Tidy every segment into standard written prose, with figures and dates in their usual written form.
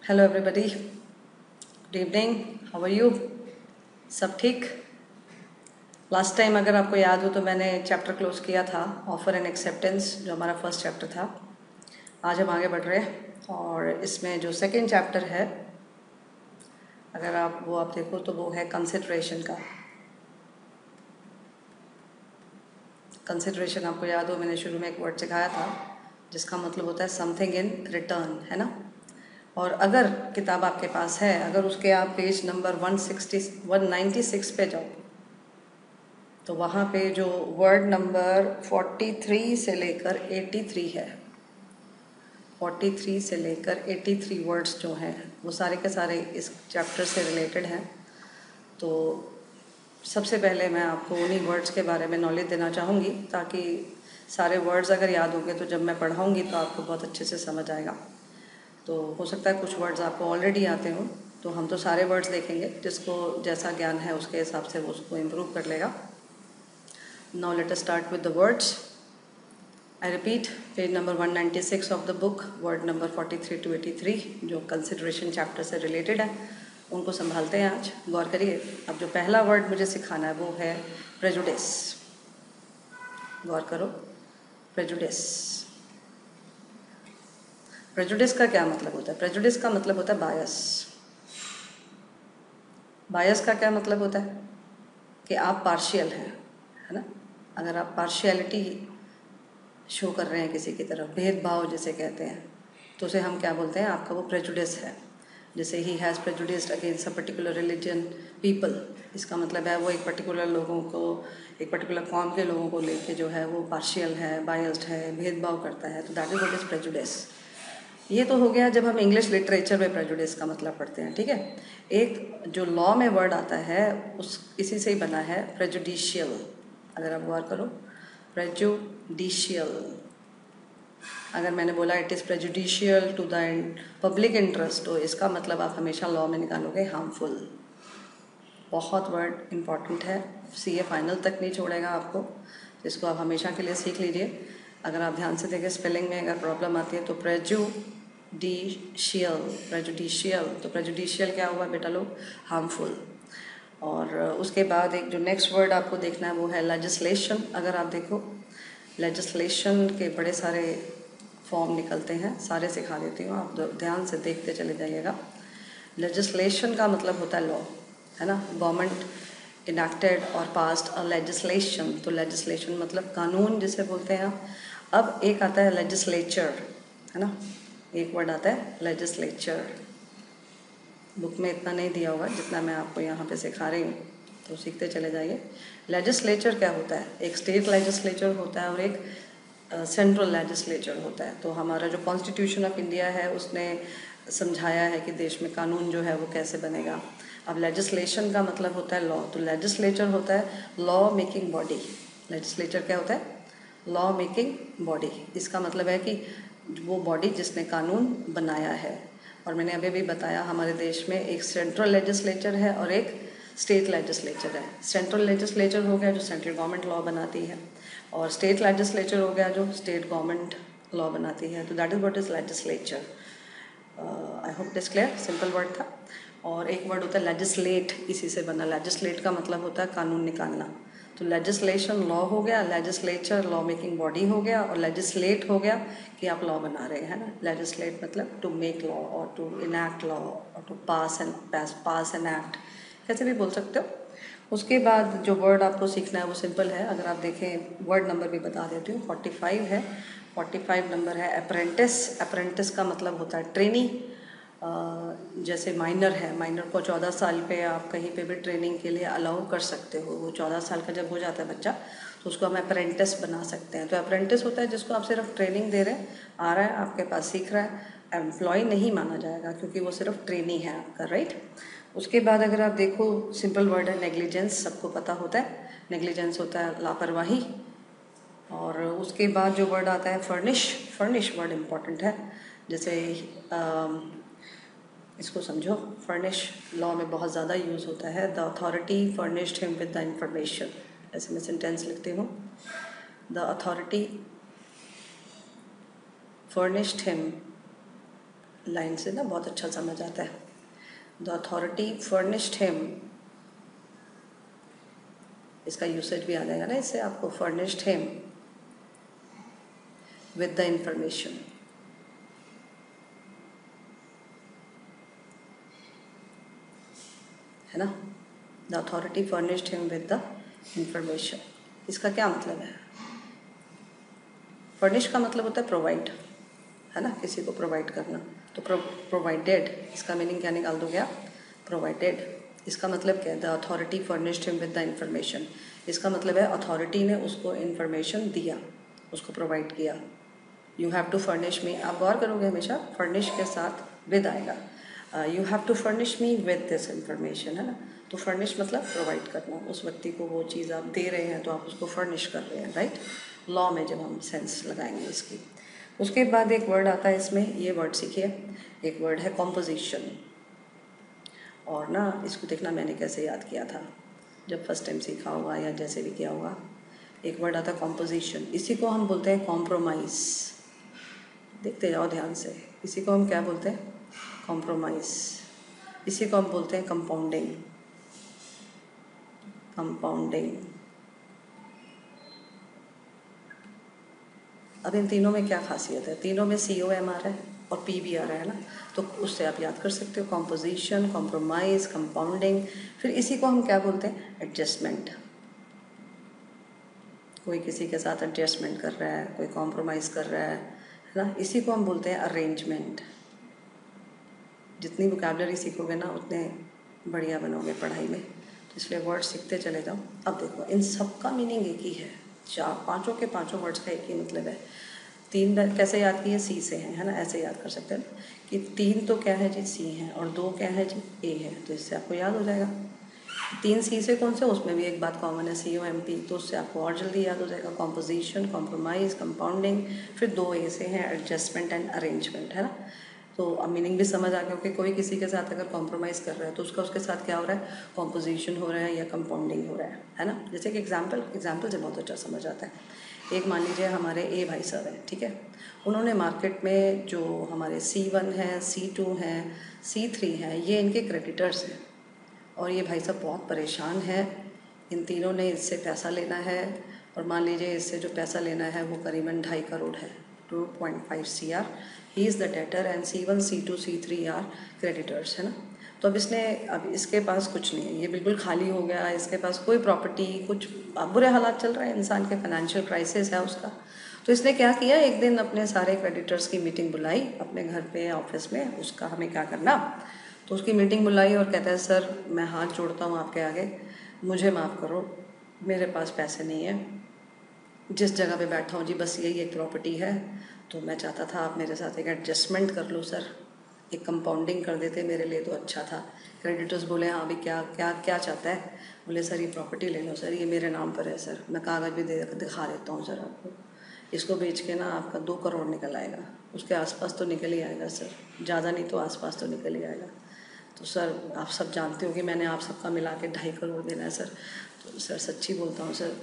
Hello everybody, good evening, how are you? सब ठीक? Last time अगर आपको याद हो तो मैंने चैप्टर क्लोज किया था ऑफर एंड एक्सेप्टेंस, जो हमारा फर्स्ट चैप्टर था। आज हम आगे बढ़ रहे हैं और इसमें जो सेकंड चैप्टर है, अगर आप देखो तो वो है कंसिडरेशन का। कंसिडरेशन आपको याद हो, मैंने शुरू में एक वर्ड सिखाया था जिसका मतलब होता है समथिंग इन रिटर्न, है ना। और अगर किताब आपके पास है, अगर उसके आप पेज नंबर 196 पे जाओ तो वहाँ पे जो वर्ड नंबर 43 से लेकर 83 है, 43 से लेकर 83 वर्ड्स जो हैं वो सारे के सारे इस चैप्टर से रिलेटेड हैं। तो सबसे पहले मैं आपको उन्हीं वर्ड्स के बारे में नॉलेज देना चाहूँगी, ताकि सारे वर्ड्स अगर याद होंगे तो जब मैं पढ़ाऊँगी तो आपको बहुत अच्छे से समझ आएगा। तो हो सकता है कुछ वर्ड्स आपको ऑलरेडी आते हों, तो हम तो सारे वर्ड्स देखेंगे, जिसको जैसा ज्ञान है उसके हिसाब से वो उसको इम्प्रूव कर लेगा। Now let us start with the words. I repeat, page number 196 of the book, word number 43 to 83, जो कंसिडरेशन चैप्टर से रिलेटेड है, उनको संभालते हैं आज। गौर करिए, अब जो पहला वर्ड मुझे सिखाना है वो है प्रेजुडिस। गौर करो, प्रेजुडिस। प्रेजुडिस का क्या मतलब होता है? प्रेजुडिस का मतलब होता है बायस। बायस का क्या मतलब होता है? कि आप पार्शियल हैं, है ना। अगर आप पार्शियलिटी शो कर रहे हैं किसी की तरफ, भेदभाव जिसे कहते हैं, तो उसे हम क्या बोलते हैं? आपका वो प्रेजुडिस है। जैसे he has prejudiced against a particular religion people, इसका मतलब है वो एक पर्टिकुलर लोगों को, एक पर्टिकुलर कॉम के लोगों को लेके जो है वो पार्शियल है, बायस्ड है, भेदभाव करता है। तो that is what is prejudice. ये तो हो गया जब हम इंग्लिश लिटरेचर में प्रेजुडिस का मतलब पढ़ते हैं, ठीक है। एक जो लॉ में वर्ड आता है उस इसी से ही बना है, प्रेजुडिशियल। अगर आप गौर करो, प्रेजुडिशियल। अगर मैंने बोला it is prejudicial to the public interest, तो इसका मतलब आप हमेशा लॉ में निकालोगे हार्मफुल। बहुत वर्ड इम्पॉर्टेंट है, सीए फाइनल तक नहीं छोड़ेगा आपको, इसको आप हमेशा के लिए सीख लीजिए। अगर आप ध्यान से देखें, स्पेलिंग में अगर प्रॉब्लम आती है तो प्रेजुडिशियल, प्रेजुडिशियल, तो प्रेजुडिशियल क्या हुआ बेटा लोग? हार्मफुल। और उसके बाद एक जो नेक्स्ट वर्ड आपको देखना है वो है लेजिस्लेशन। अगर आप देखो, लेजिस्लेशन के बड़े सारे फॉर्म निकलते हैं, सारे सिखा देती हूँ, आप ध्यान से देखते चले जाइएगा। लेजिस्लेशन का मतलब होता है लॉ, है ना। गवर्नमेंट इनैक्टेड और पास्ड अ लेजिस्लेशन, तो लेजिस्लेशन मतलब कानून जिसे बोलते हैं आप। अब एक आता है लेजिस्लेचर, है ना। एक वर्ड आता है लेजिस्लेचर, बुक में इतना नहीं दिया हुआ जितना मैं आपको यहाँ पे सिखा रही हूँ, तो सीखते चले जाइए। लेजिस्लेचर क्या होता है? एक स्टेट लेजिस्लेचर होता है और एक सेंट्रल लेजिस्लेचर होता है। तो हमारा जो कॉन्स्टिट्यूशन ऑफ इंडिया है उसने समझाया है कि देश में कानून जो है वो कैसे बनेगा। अब लेजिस्लेशन का मतलब होता है लॉ, तो लेजिस्लेचर होता है लॉ मेकिंग बॉडी। लेजिस्लेचर क्या होता है? Law making body. इसका मतलब है कि वो बॉडी जिसने कानून बनाया है। और मैंने अभी भी बताया, हमारे देश में एक सेंट्रल लेजिस्लेचर है और एक स्टेट लेजिस्लेचर है। सेंट्रल लेजिस्लेचर हो गया जो सेंट्रल गवर्नमेंट लॉ बनाती है, और स्टेट लेजिस्लेचर हो गया जो स्टेट गवर्नमेंट लॉ बनाती है। तो that is what is legislature. I hope this clear, simple word था। और एक वर्ड होता है लेजिस्लेट, इसी से बना। लेजिस्लेट का मतलब होता है कानून निकालना। तो लेजिस्लेशन लॉ हो गया, लेजिस्लेचर लॉ मेकिंग बॉडी हो गया, और लेजिस्लेट हो गया कि आप लॉ बना रहे हैं ना। लेजिस्लेट मतलब टू मेक लॉ और टू इनैक्ट लॉ और टू पास एन एक्ट, कैसे भी बोल सकते हो। उसके बाद जो वर्ड आपको सीखना है वो सिंपल है। अगर आप देखें, वर्ड नंबर भी बता देती हूँ, 45 है। 45 नंबर है अप्रेंटिस। अप्रेंटिस का मतलब होता है ट्रेनी। जैसे माइनर है, माइनर को 14 साल पे आप कहीं पे भी ट्रेनिंग के लिए अलाउ कर सकते हो। वो 14 साल का जब हो जाता है बच्चा, तो उसको हम अप्रेंटिस बना सकते हैं। तो अप्रेंटिस होता है जिसको आप सिर्फ ट्रेनिंग दे रहे हैं, आ रहा है आपके पास, सीख रहा है। एम्प्लॉय नहीं माना जाएगा क्योंकि वो सिर्फ ट्रेनी है आपका, राइट। उसके बाद अगर आप देखो, सिंपल वर्ड है नेग्लिजेंस, सबको पता होता है। नेग्लिजेंस होता है लापरवाही। और उसके बाद जो वर्ड आता है फर्निश। फर्निश वर्ड इम्पॉर्टेंट है। जैसे इसको समझो, फर्निश लॉ में बहुत ज़्यादा यूज़ होता है। The authority furnished him with the information, ऐसे मैं सेंटेंस लिखती हूँ। The authority furnished him line से ना बहुत अच्छा समझ आता है। द अथॉरिटी फर्निश्ड हिम, इसका यूसेज भी आ जाएगा ना इससे आपको, furnished him with the information. है ना, the authority furnished him with the information. इसका क्या मतलब है? फर्निश का मतलब होता है प्रोवाइड, है ना, किसी को प्रोवाइड करना। तो प्रोवाइडेड, इसका मीनिंग क्या निकाल दोगे आप? प्रोवाइडेड। इसका मतलब क्या है? The authority furnished him with the information. इसका मतलब है अथॉरिटी ने उसको इन्फॉर्मेशन दिया, उसको प्रोवाइड किया। You have to furnish me, आप गौर करोगे हमेशा फर्निश के साथ विद आएगा। You have to furnish me with this information, है ना। तो फर्निश मतलब प्रोवाइड करना, उस व्यक्ति को वो चीज़ आप दे रहे हैं तो आप उसको फर्निश कर रहे हैं, राइट। लॉ में जब हम सेंस लगाएंगे इसकी। उसके बाद एक वर्ड आता है इसमें, ये वर्ड सीखिए, एक वर्ड है कॉम्पोजिशन। और ना इसको देखना मैंने कैसे याद किया था, जब फर्स्ट टाइम सीखा होगा या जैसे भी किया होगा। एक वर्ड आता है कॉम्पोजिशन, इसी को हम बोलते हैं कॉम्प्रोमाइज़। देखते जाओ ध्यान से, इसी को हम क्या बोलते हैं? कॉम्प्रोमाइज़। इसी को हम बोलते हैं कंपाउंडिंग। कंपाउंडिंग। अब इन तीनों में क्या खासियत है? तीनों में COM आ रहा है और P भी आ रहा है ना, तो उससे आप याद कर सकते हो, कॉम्पोजिशन, कॉम्प्रोमाइज़, कंपाउंडिंग। फिर इसी को हम क्या बोलते हैं? एडजस्टमेंट। कोई किसी के साथ एडजस्टमेंट कर रहा है, कोई कॉम्प्रोमाइज़ कर रहा है ना, इसी को हम बोलते हैं अरेंजमेंट। जितनी वोकैबुलरी सीखोगे ना उतने बढ़िया बनोगे पढ़ाई में, तो इसलिए वर्ड सीखते चले जाओ। अब देखो इन सब का मीनिंग एक ही है, पाँचों के पाँचों वर्ड्स का एक ही मतलब है। तीन कैसे याद किए? सी से हैं, है ना, ऐसे याद कर सकते हैं कि तीन तो क्या है जी? सी हैं, और दो क्या है जी? ए है। तो इससे आपको याद हो जाएगा। तीन सी से कौन से? उसमें भी एक बात कॉमन है, COMP, तो उससे आपको और जल्दी याद हो जाएगा। Composition, compromise, compounding. फिर दो ए से हैं, एडजस्टमेंट एंड अरेंजमेंट, है ना। तो अब मीनिंग भी समझ आ गया कि कोई किसी के साथ अगर कॉम्प्रोमाइज़ कर रहा है तो उसका उसके साथ क्या हो रहा है? कॉम्पोजिशन हो रहा है या कंपाउंडिंग हो रहा है ना। जैसे कि एग्जाम्पल से बहुत अच्छा समझ आता है। एक मान लीजिए हमारे ए भाई साहब हैं, ठीक है। उन्होंने मार्केट में जो हमारे C1 हैं, C2 हैं, C3 हैं, ये इनके क्रेडिटर्स हैं, और ये भाई साहब बहुत परेशान हैं। इन तीनों ने इससे पैसा लेना है, और मान लीजिए इससे जो पैसा लेना है वो करीबन 2.5 करोड़ है, 2.5 CR। He is the debtor and C1, C2, C3 are creditors, है ना। तो अब इसके पास कुछ नहीं है, ये बिल्कुल खाली हो गया, इसके पास कोई प्रॉपर्टी, कुछ बुरे हालात चल रहे हैं, इंसान के फाइनेंशियल क्राइसिस है उसका। तो इसने क्या किया, एक दिन अपने सारे क्रेडिटर्स की मीटिंग बुलाई अपने घर पे, ऑफिस में, उसका हमें क्या करना। तो उसकी मीटिंग बुलाई और कहता है, सर मैं हाथ जोड़ता हूँ आपके आगे, मुझे माफ़ करो, मेरे पास पैसे नहीं है, जिस जगह पे बैठा हूँ जी बस यही एक प्रॉपर्टी है, तो मैं चाहता था आप मेरे साथ एक एडजस्टमेंट कर लो सर, एक कंपाउंडिंग कर देते मेरे लिए तो अच्छा था। क्रेडिटर्स बोले, हाँ अभी क्या क्या क्या चाहता है? बोले सर ये प्रॉपर्टी ले लो सर, ये मेरे नाम पर है सर, मैं कागज़ भी दिखा देता हूँ सर आपको, इसको बेच के ना आपका 2 करोड़ निकल आएगा, उसके आसपास तो निकल ही आएगा सर, ज़्यादा नहीं तो आसपास तो निकल ही आएगा। तो सर आप सब जानते हो कि मैंने आप सबका मिला के 2.5 करोड़ देना है सर। तो सर सच्ची बोलता हूँ सर,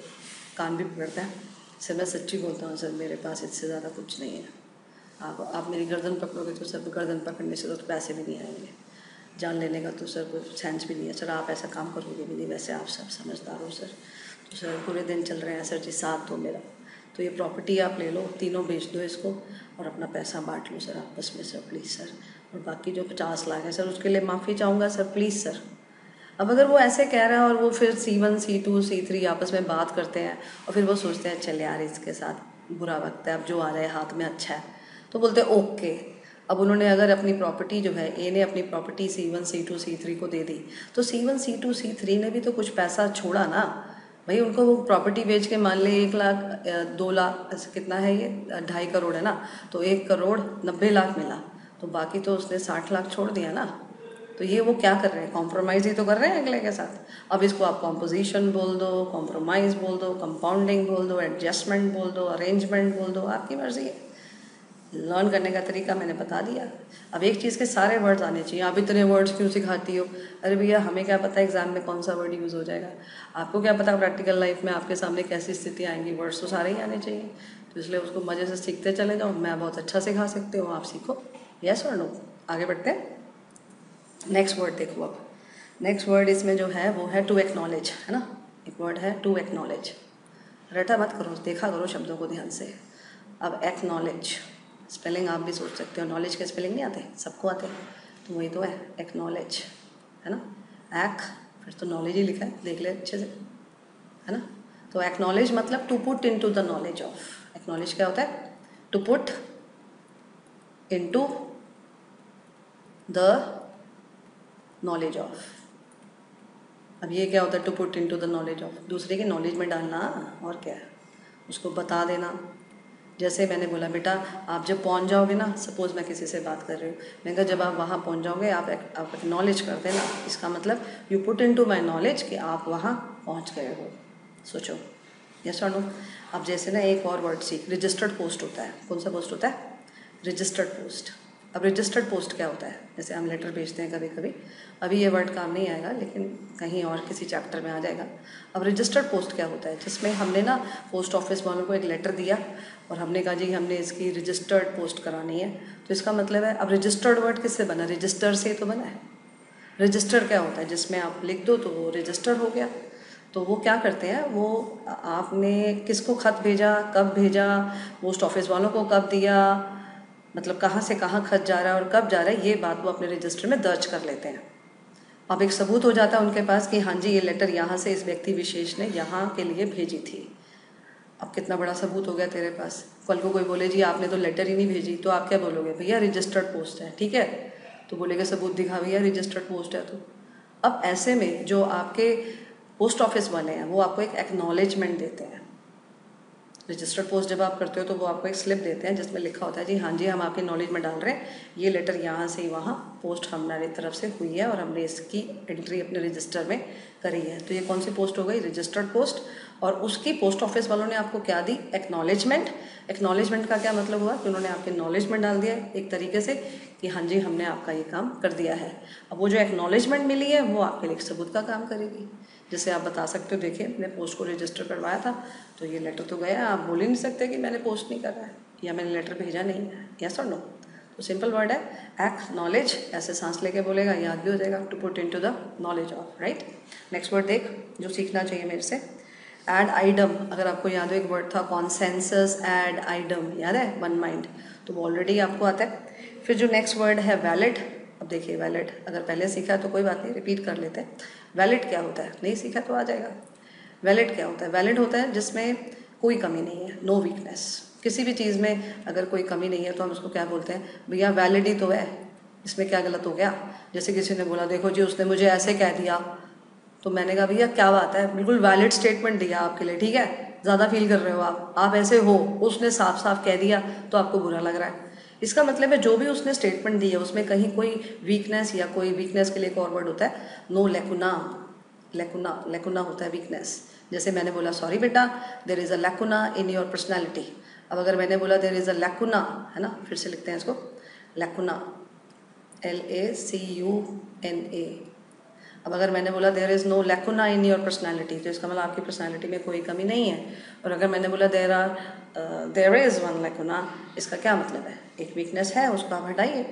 कान भी पकड़ता है सर, मैं सच्ची बोलता हूँ सर, मेरे पास इससे ज़्यादा कुछ नहीं है। आप मेरी गर्दन पकड़ोगे तो सर, गर्दन पकड़ने से तो पैसे भी नहीं आएंगे, जान लेने का तो सर कोई सेंस भी नहीं है सर, आप ऐसा काम करोगे भी नहीं, वैसे आप सब समझदार हो सर। तो सर पूरे दिन चल रहे हैं सर जी, साथ दो मेरा, तो ये प्रॉपर्टी आप ले लो, तीनों बेच दो इसको और अपना पैसा बांट लो सर आपस में सर, प्लीज़ सर। और बाकी जो 50 लाख है सर उसके लिए माफ़ी चाहूँगा सर, प्लीज़ सर। अब अगर वो ऐसे कह रहा है और वो फिर C1, C2, C3 आपस में बात करते हैं और फिर वो सोचते हैं चल यार इसके साथ बुरा वक्त है, अब जो आ रहा है हाथ में अच्छा है, तो बोलते हैं ओके। अब उन्होंने अगर अपनी प्रॉपर्टी जो है, ए ने अपनी प्रॉपर्टी C1, C2, C3 को दे दी, तो C1, C2, C3 ने भी तो कुछ पैसा छोड़ा ना भाई। उनको वो प्रॉपर्टी बेच के मान ले 1 लाख 2 लाख, ऐसे कितना है ये, 2.5 करोड़ है ना, तो 1 करोड़ 90 लाख मिला, तो बाकी तो उसने 60 लाख छोड़ दिया ना। तो ये वो क्या कर रहे हैं, कॉम्प्रोमाइज़ ही तो कर रहे हैं अगले के साथ। अब इसको आप कॉम्पोजिशन बोल दो, कॉम्प्रोमाइज़ बोल दो, कंपाउंडिंग बोल दो, एडजस्टमेंट बोल दो, अरेंजमेंट बोल दो, आपकी मर्ज़ी है। लर्न करने का तरीका मैंने बता दिया। अब एक चीज़ के सारे वर्ड्स आने चाहिए, आप इतने वर्ड्स क्यों सिखाती हो? अरे भैया हमें क्या पता एग्जाम में कौन सा वर्ड यूज़ हो जाएगा, आपको क्या पता प्रैक्टिकल लाइफ में आपके सामने कैसी स्थिति आएंगी, वर्ड्स तो सारे ही आने चाहिए। तो इसलिए उसको मज़े से सीखते चले जाओ, मैं बहुत अच्छा सिखा सकती हूँ, आप सीखो। यस और नो? आगे बढ़ते हैं। नेक्स्ट वर्ड देखो अब। नेक्स्ट वर्ड इसमें जो है वो है टू एक्नॉलेज, है ना। एक वर्ड है टू एक्नॉलेज। रटा मत करो, देखा करो शब्दों को ध्यान से। अब एक्नॉलेज स्पेलिंग आप भी सोच सकते हो, नॉलेज के स्पेलिंग नहीं आते, सबको आते हैं, तो वही तो है एक्नॉलेज, है ना। एक् फिर तो नॉलेज ही लिखा है, देख ले अच्छे से, है ना। तो एक्नॉलेज मतलब to put into the knowledge of. Acknowledge क्या होता है? To put into the knowledge of. अब ये क्या होता है? To put into the knowledge of, दूसरे के नॉलेज में डालना, और क्या है, उसको बता देना। जैसे मैंने बोला बेटा आप जब पहुंच जाओगे ना, सपोज मैं किसी से बात कर रही हूँ, मैंने कहा जब आप वहाँ पहुंच जाओगे आप एक्नॉलेज कर देना, इसका मतलब you put into my knowledge कि आप वहाँ पहुँच गए हो। सोचो, यस और नो। अब जैसे ना एक और वर्ड सीख, रजिस्टर्ड पोस्ट होता है। कौन सा पोस्ट होता है? Registered post. अब रजिस्टर्ड पोस्ट क्या होता है? जैसे हम लेटर भेजते हैं कभी कभी, अभी ये वर्ड काम नहीं आएगा लेकिन कहीं और किसी चैप्टर में आ जाएगा। अब रजिस्टर्ड पोस्ट क्या होता है? जिसमें हमने ना पोस्ट ऑफिस वालों को एक लेटर दिया और हमने कहा जी हमने इसकी रजिस्टर्ड पोस्ट करानी है, तो इसका मतलब है, अब रजिस्टर्ड वर्ड किससे बना? रजिस्टर से तो बना है। रजिस्टर क्या होता है? जिसमें आप लिख दो तो वो रजिस्टर हो गया। तो वो क्या करते हैं, वो आपने किसको खत भेजा, कब भेजा, पोस्ट ऑफिस वालों को कब दिया, मतलब कहाँ से कहाँ खत जा रहा है और कब जा रहा है, ये बात वो अपने रजिस्टर में दर्ज कर लेते हैं। अब एक सबूत हो जाता है उनके पास कि हाँ जी ये लेटर यहाँ से इस व्यक्ति विशेष ने यहाँ के लिए भेजी थी। अब कितना बड़ा सबूत हो गया तेरे पास। कल को कोई बोले जी आपने तो लेटर ही नहीं भेजी, तो आप क्या बोलोगे? भैया रजिस्टर्ड पोस्ट है, ठीक है। तो बोलेगा सबूत दिखा भैया रजिस्टर्ड पोस्ट है। तो अब ऐसे में जो आपके पोस्ट ऑफिस वाले हैं वो आपको एक एक्नॉलेजमेंट देते हैं। रजिस्टर्ड पोस्ट जब आप करते हो तो वो आपको एक स्लिप देते हैं जिसमें लिखा होता है जी हाँ जी हम आपके नॉलेज में डाल रहे हैं, ये लेटर यहाँ से वहाँ पोस्ट हमारी तरफ से हुई है और हमने इसकी एंट्री अपने रजिस्टर में करी है। तो ये कौन सी पोस्ट हो गई? Registered post. और उसकी पोस्ट ऑफिस वालों ने आपको क्या दी? एक्नॉलेजमेंट। एक्नॉलेजमेंट का क्या मतलब हुआ कि उन्होंने आपके नॉलेज में डाल दिया एक तरीके से कि हाँ जी हमने आपका ये काम कर दिया है। अब वो जो एक्नॉलेजमेंट मिली है वो आपके लिए सबूत का काम करेगी। जैसे आप बता सकते हो देखिए मैंने पोस्ट को रजिस्टर करवाया था तो ये लेटर तो गया, आप बोल ही नहीं सकते कि मैंने पोस्ट नहीं करा है या मैंने लेटर भेजा नहीं है, यस और नो। तो सिंपल वर्ड है एक्नॉलेज, ऐसे सांस लेके बोलेगा, याद भी हो जाएगा, to put into the knowledge of, right. Next word देख जो सीखना चाहिए मेरे से, एड आइडम। अगर आपको याद हो एक वर्ड था कॉन्सेंसस, एड आइडम, याद है? वन माइंड, तो वो ऑलरेडी आपको आता है। फिर जो नेक्स्ट वर्ड है वैलिड। अब देखिए वैलिड अगर पहले सीखा है तो कोई बात नहीं, रिपीट कर लेते हैं। वैलिड क्या होता है? नहीं सीखा तो आ जाएगा। वैलिड क्या होता है? वैलिड होता है जिसमें कोई कमी नहीं है, नो वीकनेस। किसी भी चीज़ में अगर कोई कमी नहीं है तो हम उसको क्या बोलते हैं? भैया वैलिड ही तो है, इसमें क्या गलत हो गया? जैसे किसी ने बोला देखो जी उसने मुझे ऐसे कह दिया, तो मैंने कहा भैया क्या बात है, बिल्कुल वैलिड स्टेटमेंट दिया आपके लिए, ठीक है, ज़्यादा फील कर रहे हो आप ऐसे हो, उसने साफ साफ कह दिया तो आपको बुरा लग रहा है। इसका मतलब है जो भी उसने स्टेटमेंट दी है उसमें कहीं कोई वीकनेस, या कोई वीकनेस के लिए एक और वर्ड होता है नो लैकुना। लैकुना, लैकुना होता है वीकनेस। जैसे मैंने बोला सॉरी बेटा there is a lacuna in your personality. अब अगर मैंने बोला देयर इज़ अ लैकुना, है ना, फिर से लिखते हैं इसको, लैकुना, LACUNA। अब अगर मैंने बोला there is no lacuna in your personality, तो इसका मतलब आपकी पर्सनैलिटी में कोई कमी नहीं है। और अगर मैंने बोला देयर इज़ वन लैकुना, इसका क्या मतलब है? एक वीकनेस है, उसको आप हटाइए।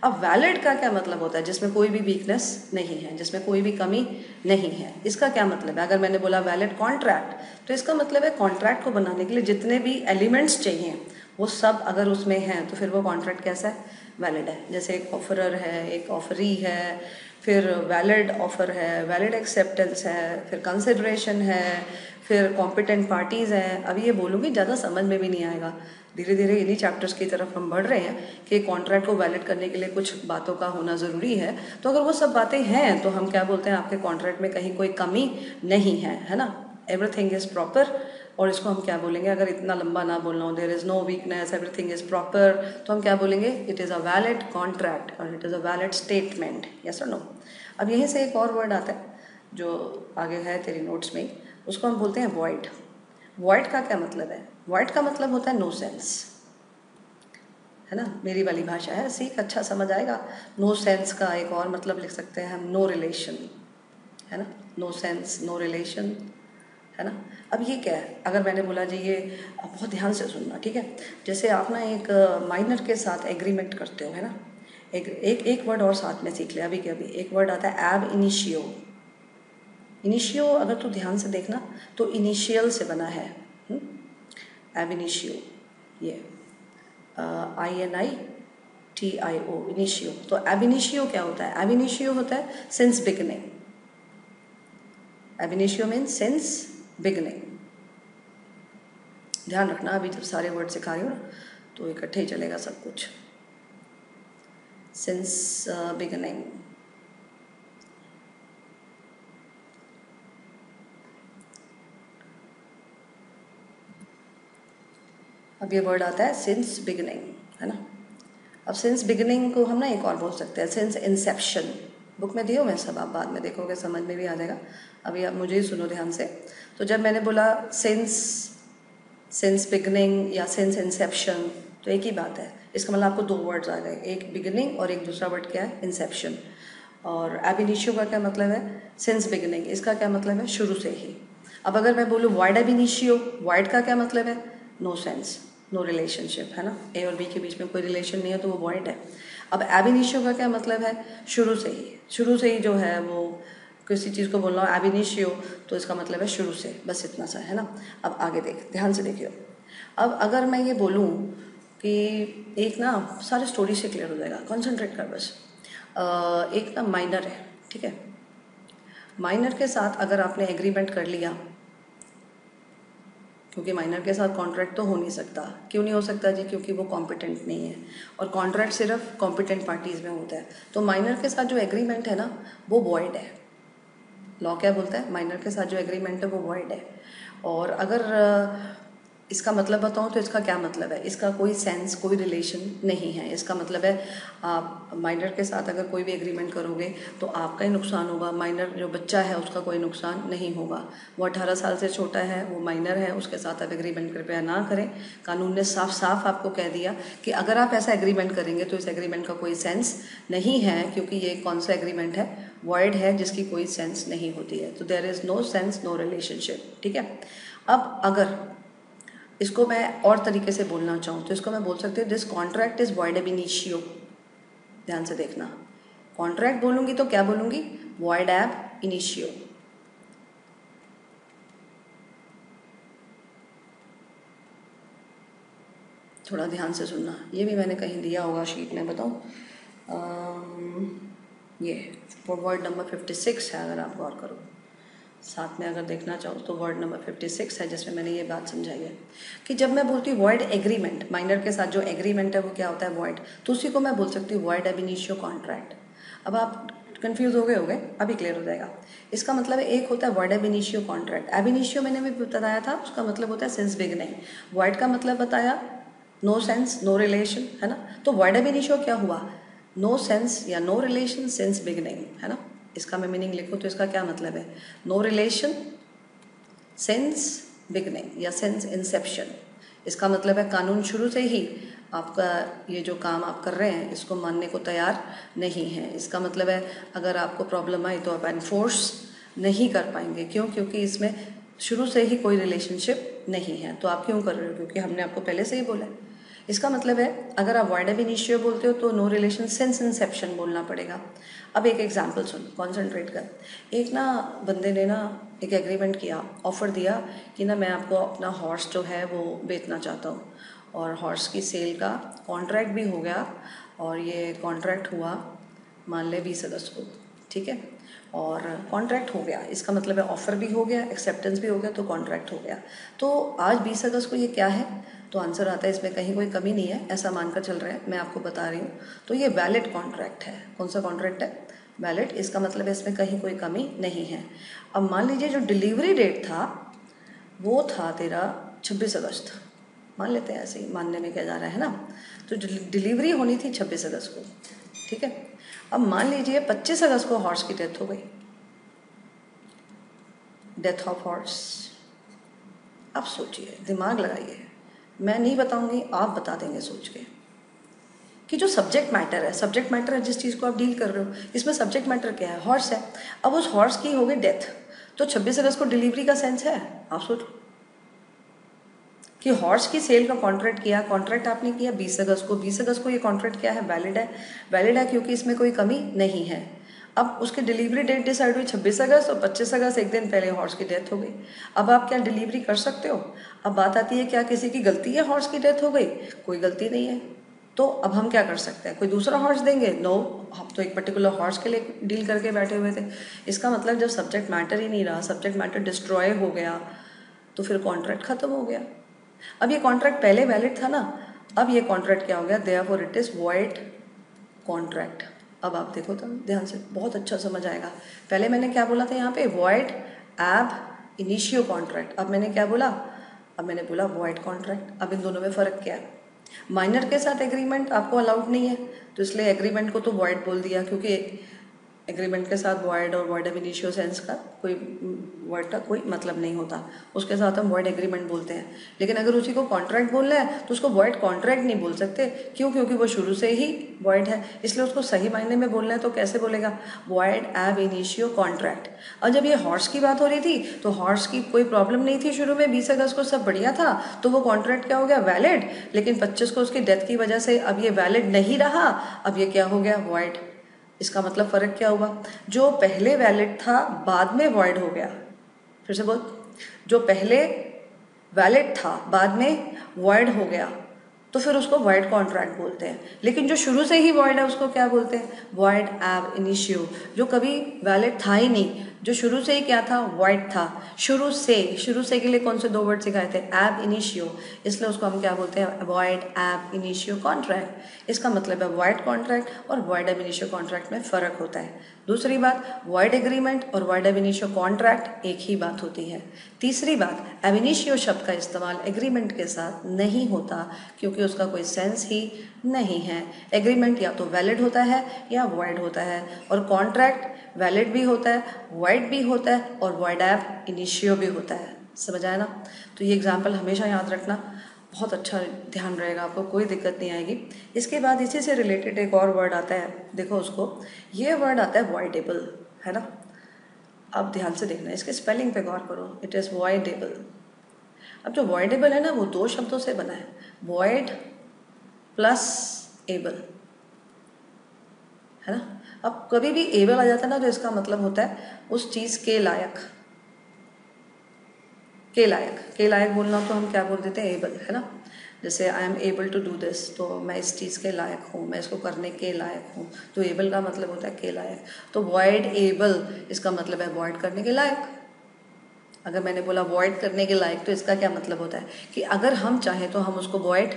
अब वैलिड का क्या मतलब होता है? जिसमें कोई भी वीकनेस नहीं है, जिसमें कोई भी कमी नहीं है। इसका क्या मतलब है? अगर मैंने बोला वैलिड कॉन्ट्रैक्ट, तो इसका मतलब है कॉन्ट्रैक्ट को बनाने के लिए जितने भी एलिमेंट्स चाहिए वो सब अगर उसमें हैं तो फिर वो कॉन्ट्रैक्ट कैसा है? वैलिड है। जैसे एक ऑफरर है, एक ऑफरी है, फिर वैलिड ऑफर है, वैलिड एक्सेप्टेंस है, फिर कंसिडरेशन है, फिर कॉम्पिटेंट पार्टीज़ हैं। अब ये बोलूँगी ज़्यादा समझ में भी नहीं आएगा, धीरे धीरे इन्हीं चैप्टर्स की तरफ हम बढ़ रहे हैं कि कॉन्ट्रैक्ट को वैलिड करने के लिए कुछ बातों का होना ज़रूरी है। तो अगर वो सब बातें हैं तो हम क्या बोलते हैं? आपके कॉन्ट्रैक्ट में कहीं कोई कमी नहीं है ना, एवरीथिंग इज़ प्रॉपर। और इसको हम क्या बोलेंगे? अगर इतना लंबा ना बोलना हो, there is no weakness, everything is proper, तो हम क्या बोलेंगे? It is a valid contract और it is a valid statement, yes और नो। अब यहीं से एक और वर्ड आता है जो आगे है तेरी नोट्स में, उसको हम बोलते हैं वॉइड। वॉइड का क्या मतलब है? वॉइड का मतलब होता है नो सेंस, है ना, मेरी वाली भाषा है, सीख, अच्छा समझ आएगा। नो सेंस का एक और मतलब लिख सकते हैं हम नो रिलेशन, है ना, नो सेंस, नो रिलेशन, है ना। अब ये क्या है? अगर मैंने बोला जी ये, बहुत ध्यान से सुनना, ठीक है। जैसे आप ना एक माइनर के साथ एग्रीमेंट करते हो, है ना, एक एक एक वर्ड और साथ में सीख ले अभी के अभी। एक वर्ड आता है एब इनिशियो। इनिशियो अगर तू ध्यान से देखना तो इनिशियल से बना है। एब इनिशियो, ये INITIO, इनिशियो। तो एब इनिशियो क्या होता है? एब इनिशियो होता है सिंस बिगनिंग। एब इनिशियो मीन्स सिंस बिगनिंग। ध्यान रखना, अभी जब सारे वर्ड सिखा रही हूँ ना तो इकट्ठे ही चलेगा सब कुछ। सिंस बिगनिंग, अब ये वर्ड आता है सिंस बिगनिंग, है ना। अब सिंस बिगनिंग को हम ना एक और बोल सकते हैं, सिंस इंसेप्शन। बुक में दियो मैं सब, आप बाद में देखोगे समझ में भी आ जाएगा। अभी आप मुझे ही सुनो ध्यान से। तो जब मैंने बोला सिंस बिगनिंग या सिंस इंसेप्शन, तो एक ही बात है। इसका मतलब आपको दो वर्ड्स आ गए, एक बिगनिंग और एक दूसरा वर्ड क्या है? इंसेप्शन। और एब इनिशियो का क्या मतलब है? Since beginning. इसका क्या मतलब है? शुरू से ही। अब अगर मैं बोलूँ वाइड एब इनिशियो, वाइड का क्या मतलब है? नो सेंस, नो रिलेशनशिप, है ना। ए और बी के बीच में कोई रिलेशन नहीं है तो वो वॉइड है। अब एब इनिशियो का क्या मतलब है? शुरू से ही। शुरू से ही जो है वो किसी चीज़ को बोलना एब इनिशियो तो इसका मतलब है शुरू से, बस इतना सा, है ना। अब आगे देख, ध्यान से देखियो। अब अगर मैं ये बोलूँ कि एक ना, सारे स्टोरी से क्लियर हो जाएगा, कॉन्सेंट्रेट कर बस। एक ना माइनर है, ठीक है। माइनर के साथ अगर आपने एग्रीमेंट कर लिया, क्योंकि माइनर के साथ कॉन्ट्रैक्ट तो हो नहीं सकता। क्यों नहीं हो सकता जी? क्योंकि वो कॉम्पिटेंट नहीं है और कॉन्ट्रैक्ट सिर्फ कॉम्पिटेंट पार्टीज़ में होता है। तो माइनर के साथ जो एग्रीमेंट है ना वो वॉइड है। लॉ क्या बोलता है? माइनर के साथ जो एग्रीमेंट है वो वॉइड है। और अगर इसका मतलब बताऊँ तो इसका क्या मतलब है? इसका कोई सेंस, कोई रिलेशन नहीं है। इसका मतलब है आप माइनर के साथ अगर कोई भी एग्रीमेंट करोगे तो आपका ही नुकसान होगा, माइनर जो बच्चा है उसका कोई नुकसान नहीं होगा। वो 18 साल से छोटा है, वो माइनर है, उसके साथ आप एग्रीमेंट कृपया ना करें। कानून ने साफ साफ आपको कह दिया कि अगर आप ऐसा एग्रीमेंट करेंगे तो इस एग्रीमेंट का कोई सेंस नहीं है, क्योंकि ये कौन सा एग्रीमेंट है? वॉइड है, जिसकी कोई सेंस नहीं होती है। तो there is no sense, no relationship, ठीक है। अब अगर इसको मैं और तरीके से बोलना चाहूँ तो इसको मैं बोल सकती हूँ दिस कॉन्ट्रैक्ट इज वॉइड एब इनिशियो। ध्यान से देखना, कॉन्ट्रैक्ट बोलूँगी तो क्या बोलूँगी? वॉइड एब इनिशियो। थोड़ा ध्यान से सुनना, ये भी मैंने कहीं दिया होगा शीट में, बताऊँ। ये वर्ड नंबर 56 है, अगर आप गौर करो साथ में अगर देखना चाहो तो वर्ड नंबर 56 है जिसमें मैंने ये बात समझाई है कि जब मैं बोलती हूँ वॉइड एग्रीमेंट, माइनर के साथ जो एग्रीमेंट है वो क्या होता है? वॉइड। तो उसी को मैं बोल सकती हूँ वॉइड एब इनिशियो कॉन्ट्रैक्ट। अब आप कंफ्यूज हो गए, अभी क्लियर हो जाएगा। इसका मतलब है एक होता है वॉइड एब इनिशियो कॉन्ट्रैक्ट। एब इनिशियो मैंने भी बताया था, उसका मतलब होता है सिंस बिगनिंग। वॉइड का मतलब बताया नो सेंस, नो रिलेशन, है ना। तो वॉइड एब इनिशियो क्या हुआ? नो सेंस या नो रिलेशन सिंस बिगनिंग, है ना। इसका मैं मीनिंग लिखूँ तो इसका क्या मतलब है? नो रिलेशन सिंस बिगनिंग या सिंस इंसेप्शन। इसका मतलब है कानून शुरू से ही आपका ये जो काम आप कर रहे हैं इसको मानने को तैयार नहीं है। इसका मतलब है अगर आपको प्रॉब्लम आई तो आप एनफोर्स नहीं कर पाएंगे। क्यों? क्योंकि इसमें शुरू से ही कोई रिलेशनशिप नहीं है। तो आप क्यों कर रहे हो? क्योंकि हमने आपको पहले से ही बोला है। इसका मतलब है अगर आप वॉइड एब इनिशियो बोलते हो तो नो रिलेशन सिंस इंसेप्शन बोलना पड़ेगा। अब एक एग्जांपल सुन, कॉन्सेंट्रेट कर। एक ना बंदे ने ना एक एग्रीमेंट किया, ऑफर दिया कि ना मैं आपको अपना हॉर्स जो है वो बेचना चाहता हूँ, और हॉर्स की सेल का कॉन्ट्रैक्ट भी हो गया। और ये कॉन्ट्रैक्ट हुआ मान ले 20 अगस्त को, ठीक है। और कॉन्ट्रैक्ट हो गया, इसका मतलब है ऑफ़र भी हो गया, एक्सेप्टेंस भी हो गया, तो कॉन्ट्रैक्ट हो गया। तो आज 20 अगस्त को ये क्या है? तो आंसर आता है इसमें कहीं कोई कमी नहीं है, ऐसा मानकर चल रहे हैं, मैं आपको बता रही हूँ। तो ये वैलिड कॉन्ट्रैक्ट है। कौन सा कॉन्ट्रैक्ट है? वैलिड। इसका मतलब है इसमें कहीं कोई कमी नहीं है। अब मान लीजिए जो डिलीवरी डेट था वो था तेरा 26 अगस्त, मान लेते हैं, ऐसे ही मानने में क्या जा रहा है ना। तो डिलीवरी होनी थी 26 अगस्त को, ठीक है। अब मान लीजिए 25 अगस्त को हॉर्स की डेथ हो गई, डेथ ऑफ हॉर्स। अब सोचिए, दिमाग लगाइए, मैं नहीं बताऊंगी, आप बता देंगे सोच के कि जो सब्जेक्ट मैटर है, सब्जेक्ट मैटर है जिस चीज़ को आप डील कर रहे हो, इसमें सब्जेक्ट मैटर क्या है? हॉर्स है। अब उस हॉर्स की हो गई डेथ, तो 26 अगस्त को डिलीवरी का सेंस है? आप सोचो कि हॉर्स की सेल का कॉन्ट्रैक्ट किया, कॉन्ट्रैक्ट आपने किया 20 अगस्त को, 20 अगस्त को ये कॉन्ट्रैक्ट क्या है, वैलिड है, वैलिड है क्योंकि इसमें कोई कमी नहीं है। अब उसकी डिलीवरी डेट डिसाइड हुई 26 अगस्त और 25 अगस्त एक दिन पहले हॉर्स की डेथ हो गई। अब आप क्या डिलीवरी कर सकते हो? अब बात आती है क्या किसी की गलती है हॉर्स की डेथ हो गई? कोई गलती नहीं है। तो अब हम क्या कर सकते हैं? कोई दूसरा हॉर्स देंगे? नो, हम तो एक पर्टिकुलर हॉर्स के लिए डील करके बैठे हुए थे। इसका मतलब जब सब्जेक्ट मैटर ही नहीं रहा, सब्जेक्ट मैटर डिस्ट्रॉय हो गया, तो फिर कॉन्ट्रैक्ट खत्म हो गया। अब ये कॉन्ट्रैक्ट पहले वैलिड था ना, अब ये कॉन्ट्रैक्ट क्या हो गया, therefore it is void contract. अब आप देखो तो ध्यान से, बहुत अच्छा समझ आएगा। पहले मैंने क्या बोला था यहाँ पे, वॉइड एब इनिशियो कॉन्ट्रैक्ट। अब मैंने क्या बोला, अब मैंने बोला वॉइड कॉन्ट्रैक्ट। अब इन दोनों में फ़र्क क्या है? माइनर के साथ एग्रीमेंट आपको अलाउड नहीं है, तो इसलिए एग्रीमेंट को तो वॉइड बोल दिया, क्योंकि एग्रीमेंट के साथ वॉइड और वॉइड ऑफ इनिशियो सेंस का कोई वर्ड का कोई मतलब नहीं होता, उसके साथ हम वॉइड एग्रीमेंट बोलते हैं। लेकिन अगर उसी को कॉन्ट्रैक्ट बोलना है तो उसको वॉइड कॉन्ट्रैक्ट नहीं बोल सकते। क्यों? क्योंकि वो शुरू से ही वॉइड है, इसलिए उसको सही मायने में बोलना है तो कैसे बोलेगा, वॉइड एब इनिशियो कॉन्ट्रैक्ट। और जब ये हॉर्स की बात हो रही थी तो हॉर्स की कोई प्रॉब्लम नहीं थी शुरू में, 20 अगस्त को सब बढ़िया था, तो वो कॉन्ट्रैक्ट क्या हो गया, वैलिड। लेकिन 25 को उसकी डेथ की वजह से अब ये वैलिड नहीं रहा, अब ये क्या हो गया, वॉइड। इसका मतलब फ़र्क क्या हुआ, जो पहले वैलिड था बाद में वॉइड हो गया। फिर से बोल, जो पहले वैलिड था बाद में वॉइड हो गया, तो फिर उसको वॉइड कॉन्ट्रैक्ट बोलते हैं। लेकिन जो शुरू से ही वॉइड है उसको क्या बोलते हैं, वॉइड एब इनिशियो। जो कभी वैलिड था ही नहीं, जो शुरू से ही क्या था, वॉइड था। शुरू से के लिए कौन से दो वर्ड सिखाए थे, एब इनिशियो, इसलिए उसको हम क्या बोलते हैं, वॉइड एब इनिशियो कॉन्ट्रैक्ट। इसका मतलब है वॉइड कॉन्ट्रैक्ट और वॉइड एब इनिशियो कॉन्ट्रैक्ट में फ़र्क होता है। दूसरी बात, वॉइड एग्रीमेंट और वॉइड एब इनिशियो कॉन्ट्रैक्ट एक ही बात होती है। तीसरी बात, एब इनिशियो शब्द का इस्तेमाल एग्रीमेंट के साथ नहीं होता, क्योंकि उसका कोई सेंस ही नहीं है। एग्रीमेंट या तो वैलिड होता है या वॉइड होता है, और कॉन्ट्रैक्ट वैलिड भी होता है, वॉइड भी होता है, और वॉइड एब इनिशियो भी होता है। समझ आया ना? तो ये एग्जाम्पल हमेशा याद रखना, बहुत अच्छा ध्यान रहेगा, आपको कोई दिक्कत नहीं आएगी। इसके बाद इसी से रिलेटेड एक और वर्ड आता है, देखो उसको, ये वर्ड आता है वॉइडेबल, है ना। अब ध्यान से देखना, इसके स्पेलिंग पे गौर करो, इट इज़ वॉइडेबल। अब जो वॉइडेबल है ना, वो दो शब्दों से बना है, वॉइड प्लस एबल, है ना। अब कभी भी एबल आ जाता है ना, तो इसका मतलब होता है उस चीज़ के लायक, के लायक बोलना तो हम क्या बोल देते हैं, एबल, है ना। जैसे I am able to do this, तो मैं इस चीज़ के लायक हूँ, मैं इसको करने के लायक हूँ, तो एबल का मतलब होता है के लायक। तो वॉइड एबल इसका मतलब है वॉइड करने के लायक। अगर मैंने बोला वॉइड करने के लायक, तो इसका क्या मतलब होता है कि अगर हम चाहें तो हम उसको वॉइड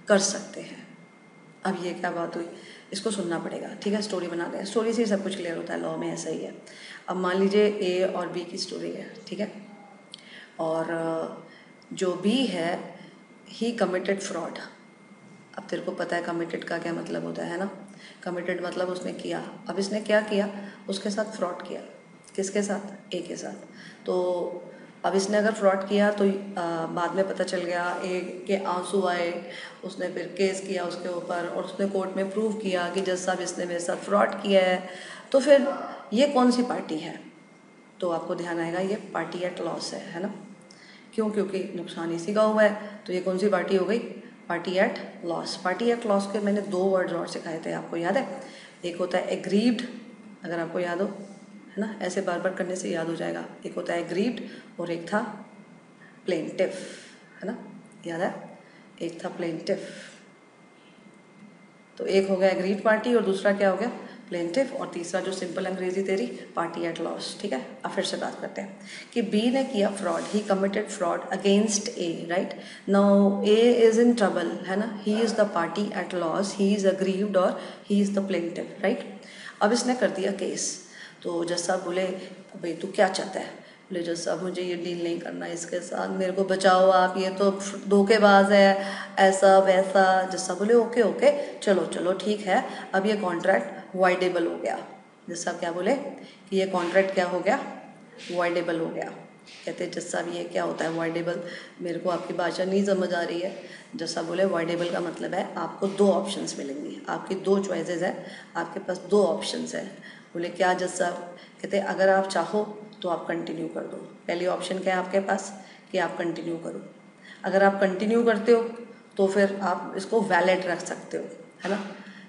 कर सकते हैं। अब ये क्या बात हुई, इसको सुनना पड़ेगा, ठीक है। स्टोरी बना दें, स्टोरी से ही सब कुछ क्लियर होता है, लॉ में ऐसा ही है। अब मान लीजिए ए और बी की स्टोरी है, ठीक है, और जो बी है ही कमिटेड फ्रॉड। अब तेरे को पता है कमिटेड का क्या मतलब होता है ना, कमिटेड मतलब उसने किया। अब इसने क्या किया, उसके साथ फ्रॉड किया। किसके साथ, ए के साथ। तो अब इसने अगर फ्रॉड किया तो बाद में पता चल गया, ए के आंसू आए, उसने फिर केस किया उसके ऊपर, और उसने कोर्ट में प्रूव किया कि जज साहब इसने मेरे साथ फ्रॉड किया है। तो फिर ये कौन सी पार्टी है, तो आपको ध्यान आएगा ये पार्टी एट लॉस है ना। क्यों? क्योंकि नुकसान इसी का हुआ है, तो ये कौन सी पार्टी हो गई, party at loss. Party at loss के मैंने दो वर्ड्स और सिखाए थे, आपको याद है। एक होता है एग्रीव्ड, अगर आपको याद हो, है ना, ऐसे बार बार करने से याद हो जाएगा। एक होता है एग्रीव्ड और एक था प्लेंटिफ, है ना, याद है, एक था प्लेंटिफ। तो एक हो गया एग्रीड पार्टी और दूसरा क्या हो गया, प्लेंटिफ, और तीसरा जो सिंपल अंग्रेजी तेरी, पार्टी एट लॉस, ठीक है। अब फिर से बात करते हैं कि बी ने किया fraud, he committed fraud against A, right. Now A is in trouble, है ना, he is the party at loss, he is aggrieved और he is the plaintiff, right. अब इसने कर दिया केस, तो जज साहब बोले भाई तू क्या चाहता है, बोले जज साहब मुझे ये डील नहीं करना इसके साथ, मेरे को बचाओ आप, ये तो धोखेबाज है, ऐसा वैसा। जज साहब बोले ओके ओके, चलो चलो ठीक है, अब ये कॉन्ट्रैक्ट वॉइडेबल हो गया। जज साहब क्या बोले कि ये कॉन्ट्रैक्ट क्या हो गया, वॉइडेबल हो गया। कहते जज साहब ये क्या होता है वॉइडेबल, मेरे को आपकी भाषा नहीं समझ आ रही है। जज साहब बोले वॉइडेबल का मतलब है आपको दो ऑप्शंस मिलेंगी, आपकी दो चॉइसेस है, आपके पास दो ऑप्शंस है। बोले क्या जज साहब, कहते अगर आप चाहो तो आप कंटिन्यू कर दो। पहली ऑप्शन क्या है आपके पास कि आप कंटिन्यू करो, अगर आप कंटिन्यू करते हो तो फिर आप इसको वैलिड रख सकते हो, है ना।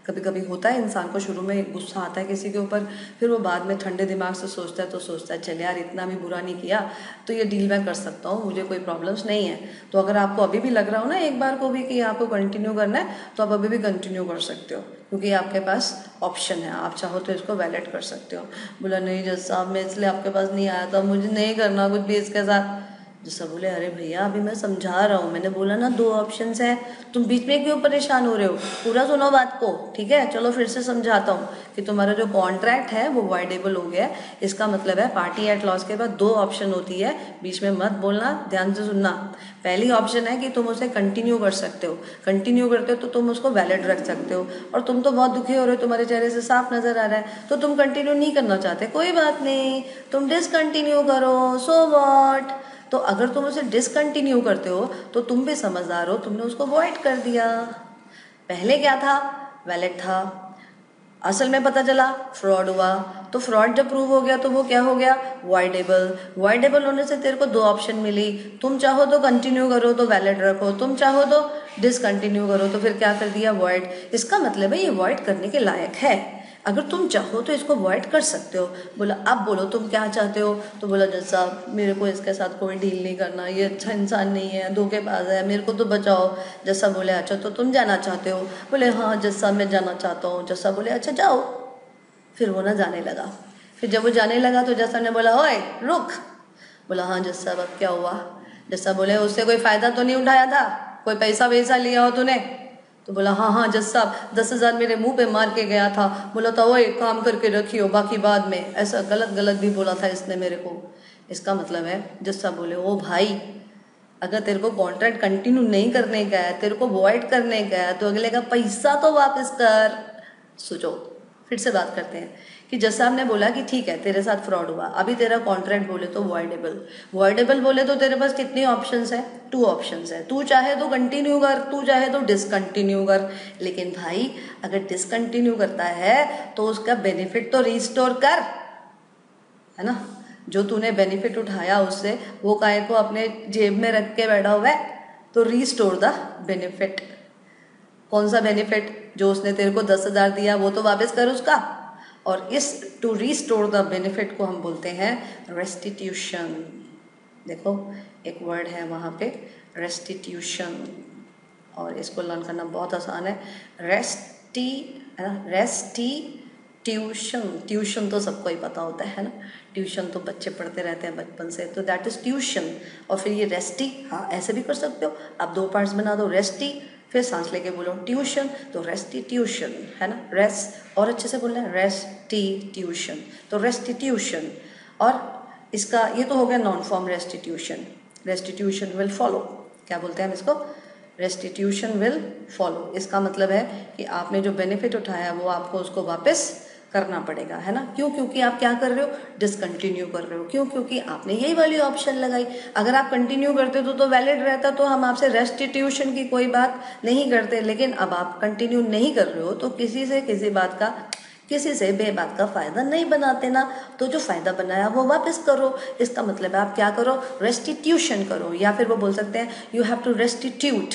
कभी कभी होता है इंसान को शुरू में गुस्सा आता है किसी के ऊपर, फिर वो बाद में ठंडे दिमाग से सोचता है तो सोचता है चल यार इतना भी बुरा नहीं किया, तो ये डील मैं कर सकता हूँ, मुझे कोई प्रॉब्लम्स नहीं है। तो अगर आपको अभी भी लग रहा हो ना एक बार को भी कि आपको कंटिन्यू करना है, तो आप अभी भी कंटिन्यू कर सकते हो, क्योंकि आपके पास ऑप्शन है, आप चाहो तो इसको वैलिड कर सकते हो। बोला नहीं जज साहब मैं इसलिए आपके पास नहीं आया था, मुझे नहीं करना कुछ भी इसके साथ। जैसा बोले अरे भैया अभी मैं समझा रहा हूँ, मैंने बोला ना 2 ऑप्शंस हैं, तुम बीच में क्यों परेशान हो रहे हो, पूरा सुनो बात को, ठीक है। चलो फिर से समझाता हूँ कि तुम्हारा जो कॉन्ट्रैक्ट है वो वाइडेबल हो गया है। इसका मतलब है पार्टी एट लॉस के बाद 2 ऑप्शन होती है, बीच में मत बोलना, ध्यान से सुनना। पहली ऑप्शन है कि तुम उसे कंटिन्यू कर सकते हो, कंटिन्यू करते हो तो तुम उसको वैलिड रख सकते हो, और तुम तो बहुत दुखी हो रहे हो, तुम्हारे चेहरे से साफ नजर आ रहा है, तो तुम कंटिन्यू नहीं करना चाहते, कोई बात नहीं, तुम डिसकंटिन्यू करो, सो व्हाट। तो अगर तुम उसे डिसकंटिन्यू करते हो तो तुम भी समझदार हो, तुमने उसको वॉइड कर दिया। पहले क्या था, वैलिड था, असल में पता चला फ्रॉड हुआ, तो फ्रॉड जब प्रूव हो गया तो वो क्या हो गया, वाइडेबल। वाइडेबल होने से तेरे को 2 ऑप्शन मिली, तुम चाहो तो कंटिन्यू करो तो वैलिड रखो, तुम चाहो तो डिसकंटिन्यू करो तो फिर क्या कर दिया, वॉइड। इसका मतलब है ये वॉइड करने के लायक है, अगर तुम चाहो तो इसको वॉइड कर सकते हो। बोला अब बोलो तुम क्या चाहते हो, तो बोला जज साहब मेरे को इसके साथ कोई डील नहीं करना, ये अच्छा इंसान नहीं है, धोखेबाज है, मेरे को तो बचाओ। जज साहब बोले अच्छा तो तुम जाना चाहते हो, बोले हाँ जज साहब मैं जाना चाहता हूँ। जज साहब बोले अच्छा जाओ। फिर वो ना जाने लगा, फिर जब वो जाने लगा तो जज साहब ने बोला ओए रुक। बोला हाँ जज साहब अब क्या हुआ। जज साहब बोले उससे कोई फायदा तो नहीं उठाया था, कोई पैसा वैसा लिया हो तूने। तो बोला हाँ हाँ जज साहब 10,000 मेरे मुंह पे मार के गया था, बोला था वो एक काम करके रखियो बाकी बाद में, ऐसा गलत गलत भी बोला था इसने मेरे को। इसका मतलब है जज साहब बोले ओ भाई अगर तेरे को कॉन्ट्रैक्ट कंटिन्यू नहीं करने का है, तेरे को वॉइड करने का है, तो अगले का पैसा तो वापस कर। सोचो, फिर से बात करते हैं कि जज साहब ने बोला कि ठीक है तेरे साथ फ्रॉड हुआ, अभी तेरा कॉन्ट्रैक्ट बोले तो वॉइडेबल, वॉइडेबल बोले तो तेरे पास कितने ऑप्शंस है, 2 ऑप्शंस है, तू चाहे तो कंटिन्यू कर, तू चाहे तो डिसकंटिन्यू कर। लेकिन भाई अगर डिसकंटिन्यू करता है तो उसका बेनिफिट तो रिस्टोर कर, है ना। जो तूने बेनिफिट उठाया उससे वो काहे को अपने जेब में रख के बैठा हुआ है, तो रिस्टोर द बेनिफिट। कौन सा बेनिफिट, जो उसने तेरे को 10,000 दिया वो तो वापस कर उसका। और इस टू रिस्टोर द बेनिफिट को हम बोलते हैं रेस्टिट्यूशन। देखो एक वर्ड है वहाँ पे रेस्टिट्यूशन, और इसको लर्न करना बहुत आसान है। रेस्टिट्यूशन, ट्यूशन तो सबको ही पता होता है ना, ट्यूशन तो बच्चे पढ़ते रहते हैं बचपन से, तो दैट इज ट्यूशन। और फिर ये रेस्टी, हाँ ऐसे भी कर सकते हो आप, 2 पार्ट्स बना दो, रेस्टी फिर सांस लेके बोलो ट्यूशन, तो रेस्टिट्यूशन, है ना। रेस्ट और अच्छे से बोलना है रेस्टिट्यूशन, तो रेस्टिट्यूशन। और इसका ये तो हो गया non farm restitution. Restitution will follow, क्या बोलते हैं हम इसको, रेस्टिट्यूशन विल फॉलो। इसका मतलब है कि आपने जो बेनिफिट उठाया वो आपको उसको वापस करना पड़ेगा, है ना। क्यों, क्योंकि आप क्या कर रहे हो, डिसकंटिन्यू कर रहे हो। क्यों, क्योंकि आपने यही वाली ऑप्शन लगाई। अगर आप कंटिन्यू करते तो वैलिड रहता, तो हम आपसे रेस्टिट्यूशन की कोई बात नहीं करते। लेकिन अब आप कंटिन्यू नहीं कर रहे हो तो किसी से बेबात का फायदा नहीं बनाते ना, तो जो फायदा बनाया वो वापस करो। इसका मतलब है आप क्या करो, रेस्टिट्यूशन करो, या फिर वो बोल सकते हैं यू हैव टू रेस्टिट्यूट,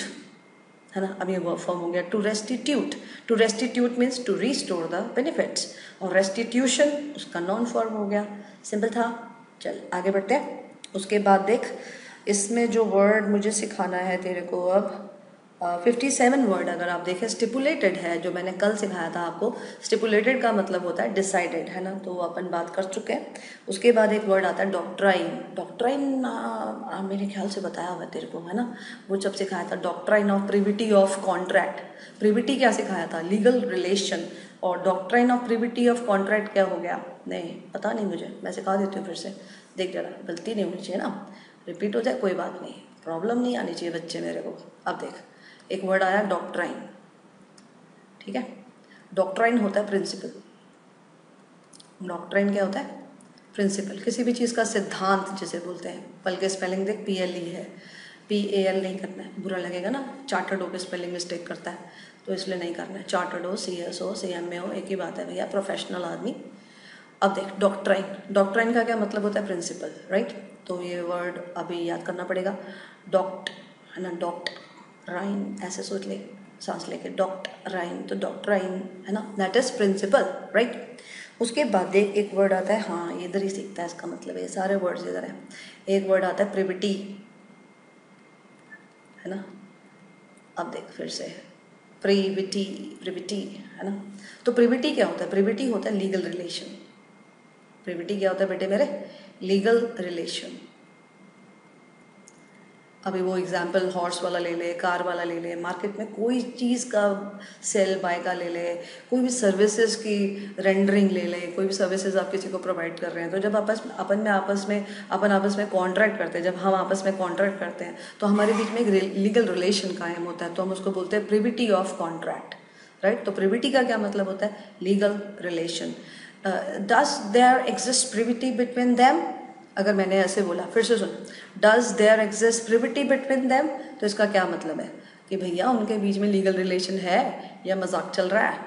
है ना। अब ये वर्ब फॉर्म हो गया to restitute. To restitute means to restore the benefits, और रेस्टिट्यूशन उसका नॉन फॉर्म हो गया। सिंपल था। चल आगे बढ़ते हैं। उसके बाद देख, इसमें जो वर्ड मुझे सिखाना है तेरे को अब 57 वर्ड अगर आप देखें स्टिपुलेटेड है, जो मैंने कल सिखाया था आपको। स्टिपुलेटेड का मतलब होता है डिसाइडेड, है ना, तो वो अपन बात कर चुके हैं। उसके बाद एक वर्ड आता है डॉक्ट्राइन। डॉक्ट्राइन मेरे ख्याल से बताया हुआ है तेरे को, है ना, वो जब सिखाया था doctrine of privity of contract. Privity क्या सिखाया था, लीगल रिलेशन, और doctrine of privity of contract क्या हो गया, नहीं पता नहीं मुझे, मैं सिखा देती हूँ फिर से, देख जरा, गलती नहीं होनी चाहिए ना, रिपीट हो जाए कोई बात नहीं, प्रॉब्लम नहीं आनी चाहिए बच्चे मेरे को। अब देख, एक वर्ड आया डॉक्ट्राइन, ठीक है। डॉक्ट्राइन होता है प्रिंसिपल। डॉक्ट्राइन क्या होता है, प्रिंसिपल, किसी भी चीज़ का सिद्धांत जिसे बोलते हैं। पल के स्पेलिंग देख, PLE है, PAL नहीं करना है, बुरा लगेगा ना, चार्टर्ड हो के स्पेलिंग मिस्टेक करता है, तो इसलिए नहीं करना है। चार्टर्ड हो, CS हो, CMA हो, एक ही बात है भैया, प्रोफेशनल आदमी। अब देख डॉक्ट्राइन, डॉक्ट्राइन का क्या मतलब होता है, प्रिंसिपल, राइट। तो ये वर्ड अभी याद करना पड़ेगा, है ना, डॉक्ट राइन, ऐसे सोच ले, सांस लेके डॉक्ट राइन, तो डॉक्ट्राइन है ना, दैट इज प्रिंसिपल, राइट। उसके बाद एक वर्ड आता है, हाँ ये इधर ही सीखता है, इसका मतलब ये सारे वर्ड्स इधर हैं। एक वर्ड आता है प्रिविटी, है ना, अब देख फिर से प्रिविटी, प्रिविटी है ना। तो प्रिविटी क्या होता है? प्रिविटी होता है लीगल रिलेशन। प्रिविटी क्या होता है बेटे मेरे? Legal relation. अभी वो एग्जाम्पल हॉर्स वाला ले ले, कार वाला ले ले, मार्केट में कोई चीज़ का सेल बाय का ले ले, कोई भी सर्विसेज की रेंडरिंग ले ले, कोई भी सर्विसेज आप किसी को प्रोवाइड कर रहे हैं, तो जब अपन आपस में कॉन्ट्रैक्ट करते हैं, जब हम आपस में कॉन्ट्रैक्ट करते हैं तो हमारे बीच में एक लीगल रिलेशन कायम होता है, तो हम उसको बोलते हैं प्रिविटी ऑफ कॉन्ट्रैक्ट, राइट। तो प्रिविटी का क्या मतलब होता है? Legal relation. Does there exist privity between them? अगर मैंने ऐसे बोला, फिर से सुन, does there exist privity between them, तो इसका क्या मतलब है कि भैया उनके बीच में लीगल रिलेशन है या मजाक चल रहा है?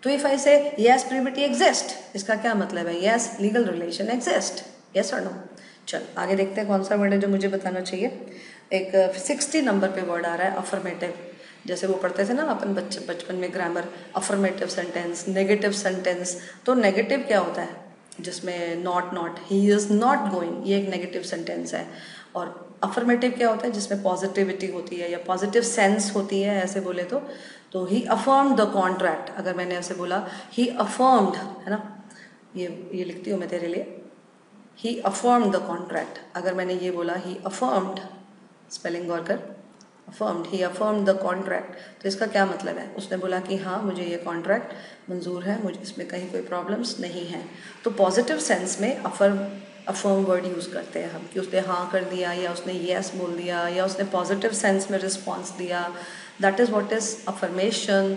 तो इफ आई से यस प्रिविटी एग्जिस्ट, इसका क्या मतलब है? Yes legal relation exist, yes और नो। चल आगे देखते हैं कौन सा वर्ड है जो मुझे बताना चाहिए। एक 60 नंबर पे वर्ड आ रहा है अफर्मेटिव। जैसे वो पढ़ते थे ना अपन बचपन में grammar, affirmative sentence, negative sentence. तो नेगेटिव क्या होता है? जिसमें not, he is not going, ये एक नेगेटिव सेंटेंस है। और अफर्मेटिव क्या होता है? जिसमें पॉजिटिविटी होती है या पॉजिटिव सेंस होती है, ऐसे बोले तो ही अफर्म्ड द कॉन्ट्रैक्ट। अगर मैंने ऐसे बोला ही अफर्म्ड, है ना, ये लिखती हूँ मैं तेरे लिए, ही अफर्म्ड द कॉन्ट्रैक्ट। अगर मैंने ये बोला ही अफर्म्ड, स्पेलिंग गौर कर, affirmed, he affirmed the contract, तो इसका क्या मतलब है? उसने बोला कि हाँ मुझे ये कॉन्ट्रैक्ट मंजूर है, मुझे इसमें कहीं कोई प्रॉब्लम्स नहीं है। तो पॉजिटिव सेंस में अफर्म वर्ड यूज़ करते हैं हम, कि उसने हाँ कर दिया या उसने येस बोल दिया या उसने पॉजिटिव सेंस में रिस्पॉन्स दिया। That is what is affirmation,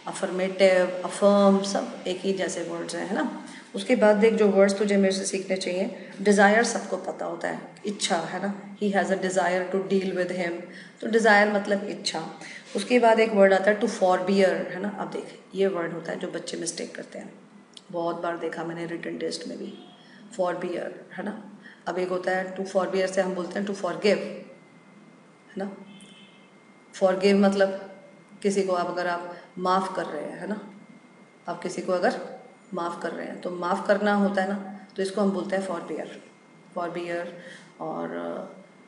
affirmative, affirm, सब एक ही जैसे वर्ड्स हैं, है ना। उसके बाद देख जो वर्ड्स तुझे मेरे से सीखने चाहिए। डिज़ायर सबको पता होता है, इच्छा, है ना, he has a desire to deal with him, तो डिज़ायर मतलब इच्छा। उसके बाद एक वर्ड आता है टू फॉरबियर, है ना। अब देख ये वर्ड होता है जो बच्चे मिस्टेक करते हैं, बहुत बार देखा मैंने रिटन टेस्ट में भी, फॉरबियर, है ना। अब एक होता है टू फॉरबियर से हम बोलते हैं टू फॉरगिव, है ना। फॉरगिव मतलब किसी को अगर आप माफ़ कर रहे हैं, है ना, आप किसी को अगर माफ़ कर रहे हैं तो माफ़ करना होता है ना, तो इसको हम बोलते हैं फॉरबियर। फॉरबियर और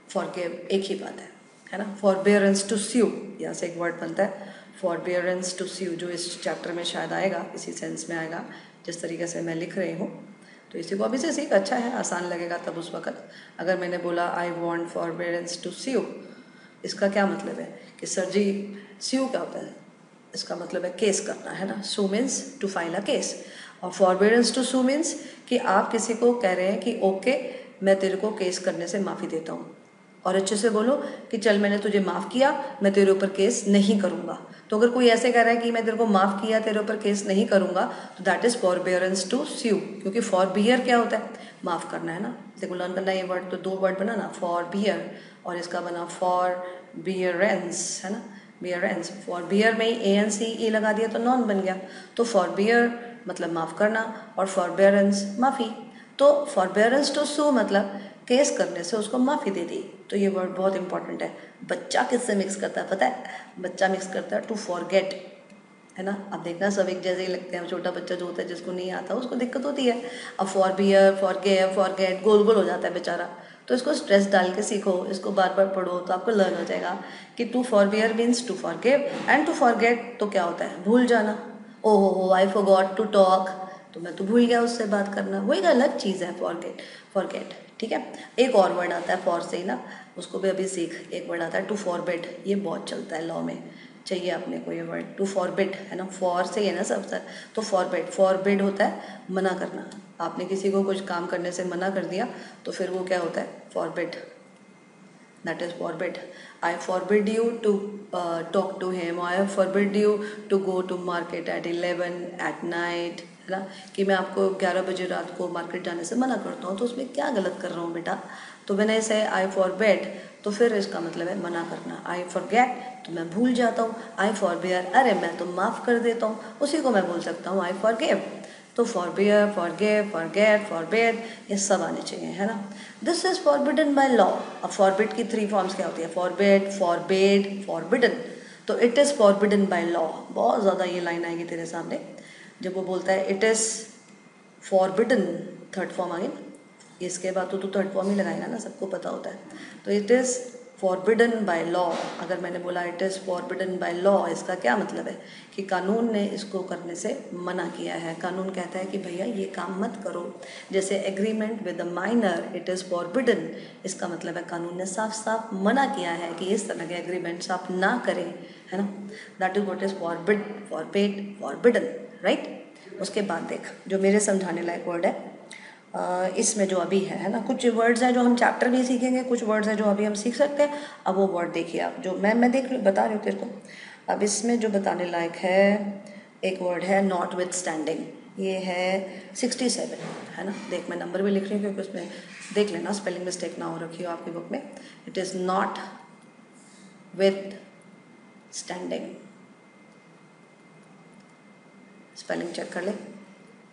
फॉरगिव एक ही बात है ना। फॉरबियरेंस टू स्यू, यहाँ से एक वर्ड बनता है फॉरबियरेंस टू स्यू, जो इस चैप्टर में शायद आएगा, इसी सेंस में आएगा जिस तरीके से मैं लिख रही हूँ। तो इसी को अभी से सीख, अच्छा है, आसान लगेगा तब उस वक़्त। अगर मैंने बोला आई वॉन्ट फॉरबियरेंस टू स्यू, इसका क्या मतलब है कि सर जी, स्यू क्या होता है? इसका मतलब है केस करना, है ना। Sue means to file a case, और फॉरबियरेंस टू सू मीन्स कि आप किसी को कह रहे हैं कि ओके मैं तेरे को केस करने से माफ़ी देता हूँ, और अच्छे से बोलो कि चल मैंने तुझे माफ़ किया, मैं तेरे ऊपर केस नहीं करूँगा। तो अगर कोई ऐसे कह रहा है कि मैं तेरे को माफ़ किया, तेरे ऊपर केस नहीं करूँगा, तो दैट इज़ फॉरबियरेंस टू स्यू, क्योंकि फॉरबियर क्या होता है? माफ़ करना, है ना। देखो लर्न करना ये वर्ड, तो दो वर्ड बना ना, फॉरबियर और इसका बना फॉरबियरेंस, है ना, बियरेंस। फॉरबियर में ही ANCE लगा दिया तो नॉन बन गया। तो फॉरबियर मतलब माफ़ करना और फॉरबियरेंस माफ़ी। तो फॉरबियरेंस टू सू मतलब केस करने से उसको माफ़ी दे दी। तो ये वर्ड बहुत इंपॉर्टेंट है। बच्चा किससे मिक्स करता है पता है? बच्चा मिक्स करता है टू फॉरगेट, है ना। अब देखना सब एक जैसे ही लगते हैं, छोटा बच्चा जो होता है जिसको नहीं आता उसको दिक्कत होती है। अब फॉरबियर, फॉरगिव, फॉरगेट गोल गोल हो जाता है बेचारा। तो इसको स्ट्रेस डाल के सीखो, इसको बार बार पढ़ो तो आपको लर्न हो जाएगा कि to forbear means to forgive, and to forget तो क्या होता है? भूल जाना। ओहो हो, आई फॉरगॉट टू टॉक, तो मैं तो भूल गया उससे बात करना, वो एक अलग चीज़ है फॉरगेट, फॉरगेट, ठीक है। एक और वर्ड आता है फॉर से ही ना, उसको भी अभी सीख। एक वर्ड आता है टू फॉरबिड, ये बहुत चलता है लॉ में, चाहिए अपने को ये वर्ड टू फॉरबिड, है ना। फॉर से ही है ना सब सर, तो फॉरबिड, फॉरबिड होता है मना करना। आपने किसी को कुछ काम करने से मना कर दिया तो फिर वो क्या होता है? Forbid, that is forbid. I forbid you to talk to him, I forbid you to go to market at 11 at night, है ना, कि मैं आपको 11 बजे रात को मार्केट जाने से मना करता हूँ, तो उसमें क्या गलत कर रहा हूँ बेटा? तो मैंने ऐसे आई फॉरबिड, तो फिर इसका मतलब है मना करना। आई फॉरगेट तो मैं भूल जाता हूँ, आई फॉरबियर अरे मैं तो माफ़ कर देता हूँ, उसी को मैं बोल सकता हूँ आई फॉरगिव। तो फॉरबियर, फॉरगिव, फॉरगेट, फॉरबिड ये सब आने चाहिए, है ना। This is forbidden by law. अब फॉरबिड की 3 फॉर्म्स क्या होती है, फॉरबिड, फॉरबेड, फॉरबिडन। तो it is forbidden by law, बहुत ज़्यादा ये लाइन आएगी तेरे सामने जब वो बोलता है it is forbidden, third form आ गई ना, इसके बाद तो तू थर्ड फॉर्म ही लगाएगा ना, सबको पता होता है। तो it is forbidden by law, अगर मैंने बोला it is forbidden by law, इसका क्या मतलब है कि कानून ने इसको करने से मना किया है। कानून कहता है कि भैया ये काम मत करो। जैसे agreement with a minor, it is forbidden, इसका मतलब है कानून ने साफ साफ मना किया है कि इस तरह के एग्रीमेंट्स आप ना करें, है ना। That is what is forbid, forbade, forbidden, right. उसके बाद देख जो मेरे समझाने लायक वर्ड है इसमें जो अभी है ना, कुछ वर्ड्स हैं जो हम चैप्टर में सीखेंगे, कुछ वर्ड्स हैं जो अभी हम सीख सकते हैं। अब वो वर्ड देखिए आप, जो मैं बता रही हूँ तेरे को। अब इसमें जो बताने लायक है, एक वर्ड है नॉट विथ स्टैंडिंग, ये है 67, है ना। देख मैं नंबर भी लिख रही हूँ क्योंकि उसमें देख लेना स्पेलिंग मिस्टेक ना हो रखी हो आपकी बुक में। It is notwithstanding, spelling check कर ले,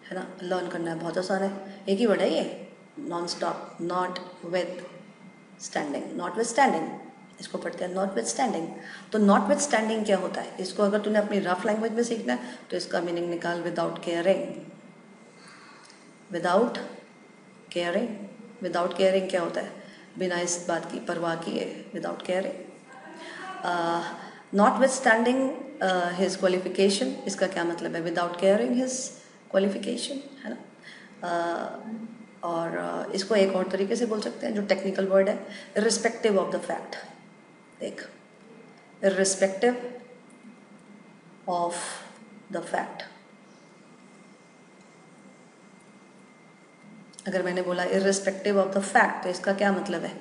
है ना। लर्न करना है, बहुत आसान है, एक ही वर्ड है ये, non stop, not with standing, not with standing, इसको पढ़ते हैं नॉट विथ स्टैंडिंग। तो नॉट विथ स्टैंडिंग क्या होता है, इसको अगर तूने अपनी रफ लैंग्वेज में सीखना है तो इसका मीनिंग निकाल, without caring. Without caring, without caring क्या होता है, बिना इस बात की परवाह किए, without caring. Not with standing his qualification, इसका क्या मतलब है, विदाउट केयरिंग हिज क्वालिफिकेशन, है ना। और इसको एक और तरीके से बोल सकते हैं, जो टेक्निकल वर्ड है, इर्रिस्पेक्टिव ऑफ द फैक्ट। देख, इर्रिस्पेक्टिव ऑफ द फैक्ट, अगर मैंने बोला इर्रिस्पेक्टिव ऑफ द फैक्ट तो इसका क्या मतलब है,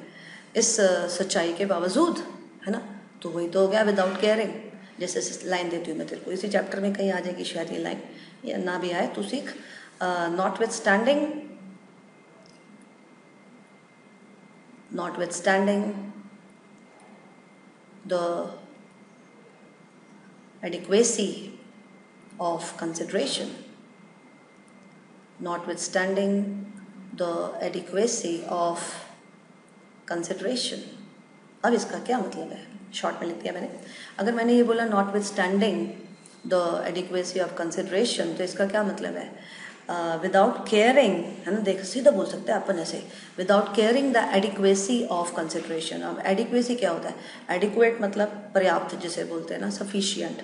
इस सच्चाई के बावजूद, है ना। तो वही तो हो गया विदाउट केयरिंग। जैसे लाइन देती हूँ मैं तेरे को, इसी चैप्टर में कहीं आ जाएगी शायद ये लाइन, या ना भी आए तो सीख। Not with standing, notwithstanding the adequacy of consideration, notwithstanding the adequacy of consideration। अब इसका क्या मतलब है, शॉर्ट में लिख दिया मैंने। अगर मैंने ये बोला notwithstanding the adequacy of consideration, तो इसका क्या मतलब है, विदाउट केयरिंग, है ना। देख सीधा बोल सकते हैं अपन ऐसे, without caring the adequacy of consideration. अब एडिक्वेसी क्या होता है, एडिक्वेट मतलब पर्याप्त जिसे बोलते हैं ना, सफिशियंट।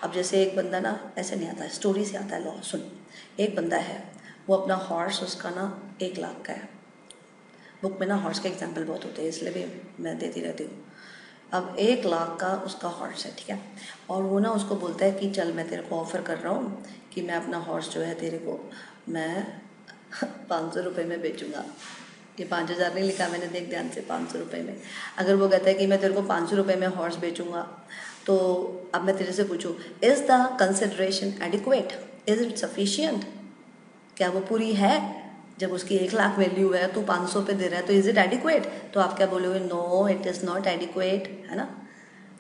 अब जैसे एक बंदा ना, ऐसे नहीं आता है, स्टोरी से आता है, लो सुन। एक बंदा है, वो अपना हॉर्स, उसका ना 1 लाख का है। बुक में ना हॉर्स के एग्जाम्पल बहुत होते हैं, इसलिए भी मैं देती रहती हूँ। अब 1 लाख का उसका हॉर्स है, ठीक है। और वो ना उसको बोलता है कि चल मैं तेरे को ऑफ़र कर रहा हूँ कि मैं अपना हॉर्स जो है तेरे को मैं 500 रुपये में बेचूंगा। ये 5000 नहीं लिखा मैंने, देख ध्यान से, 500 रुपये में। अगर वो कहता है कि मैं तेरे को 500 रुपये में हॉर्स बेचूंगा, तो अब मैं तेरे से पूछूँ, is the consideration adequate, is it sufficient, क्या वो पूरी है। जब उसकी 1 लाख वैल्यू है, तो 500 पे दे रहा है, तो इज़ इट एडिक्वेट। तो आप क्या बोलोगे, no it is not adequate, है ना।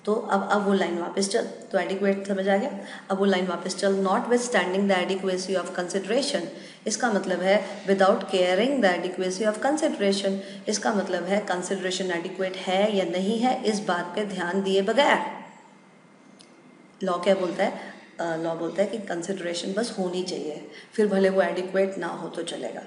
तो अब वो लाइन वापस चल, तो एडिक्वेट समझ आ गया। अब वो लाइन वापस चल, not with standing the adequacy of consideration, इसका मतलब है without caring the adequacy of consideration, इसका मतलब है कंसिडरेशन एडिक्वेट है या नहीं है, इस बात पे ध्यान दिए बगैर। लॉ क्या बोलता है, लॉ बोलता है कि कंसिडरेशन बस होनी चाहिए, फिर भले वो एडिक्वेट ना हो तो चलेगा।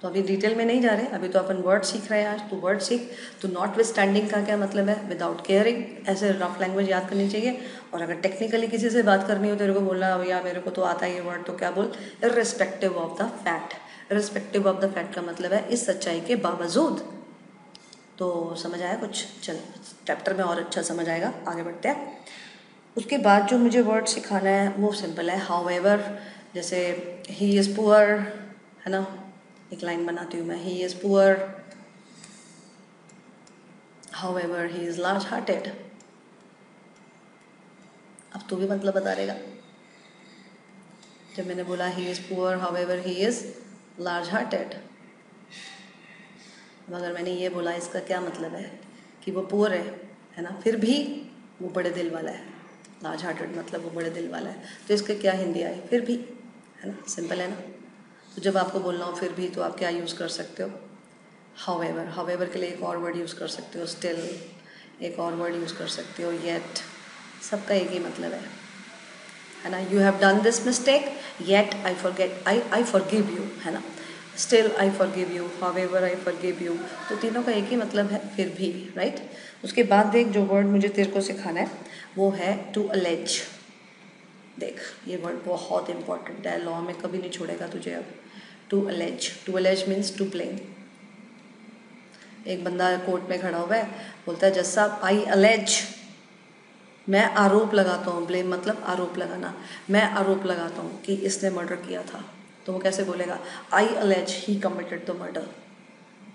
तो अभी डिटेल में नहीं जा रहे, अभी तो अपन वर्ड सीख रहे हैं आज, तो वर्ड सीख। तो नॉट विथ स्टैंडिंग का क्या मतलब है, विदाउट केयरिंग, ऐसे रफ लैंग्वेज याद करनी चाहिए। और अगर टेक्निकली किसी से बात करनी हो, तेरे को बोलना भैया मेरे को तो आता है ये वर्ड, तो क्या बोल, irrespective of the fact. Irrespective of the fact का मतलब है इस सच्चाई के बावजूद। तो समझ आया कुछ, चल चैप्टर में और अच्छा समझ आएगा, आगे बढ़ते हैं। उसके बाद जो मुझे वर्ड सिखाना है वो सिंपल है, हाउएवर। जैसे ही इज़ पुअर, है ना, एक लाइन बनाती हूँ मैं, he is poor however he is large hearted. अब तू भी मतलब बता देगा। जब मैंने बोला he is poor however he is large hearted, मगर मैंने ये बोला इसका क्या मतलब है कि वो पुअर है ना, फिर भी वो बड़े दिल वाला है। लार्ज हार्टेड मतलब वो बड़े दिल वाला है, तो इसके क्या हिंदी आई, फिर भी, है ना, सिंपल है ना। तो जब आपको बोलना हो फिर भी तो आप क्या यूज़ कर सकते हो, हाउएवर। हाउएवर के लिए एक और वर्ड यूज़ कर सकते हो, स्टिल, एक और वर्ड यूज़ कर सकते हो, येट। सबका एक ही मतलब है ना। You have done this mistake, yet I forget, I forgive you, है ना। Still I forgive you, however I forgive you, तो तीनों का एक ही मतलब है, फिर भी, राइट। उसके बाद देख, जो वर्ड मुझे तेरे को सिखाना है वो है टू अलेज। देख, ये वर्ड बहुत इंपॉर्टेंट है, लॉ में कभी नहीं छोड़ेगा तुझे अब। To allege, to allege means to blame. एक बंदा कोर्ट में खड़ा हुआ है, बोलता है जज साहब आई अलेज, मैं आरोप लगाता हूँ, ब्लेम मतलब आरोप लगाना, मैं आरोप लगाता हूँ कि इसने मर्डर किया था। तो वो कैसे बोलेगा, I allege he committed the murder.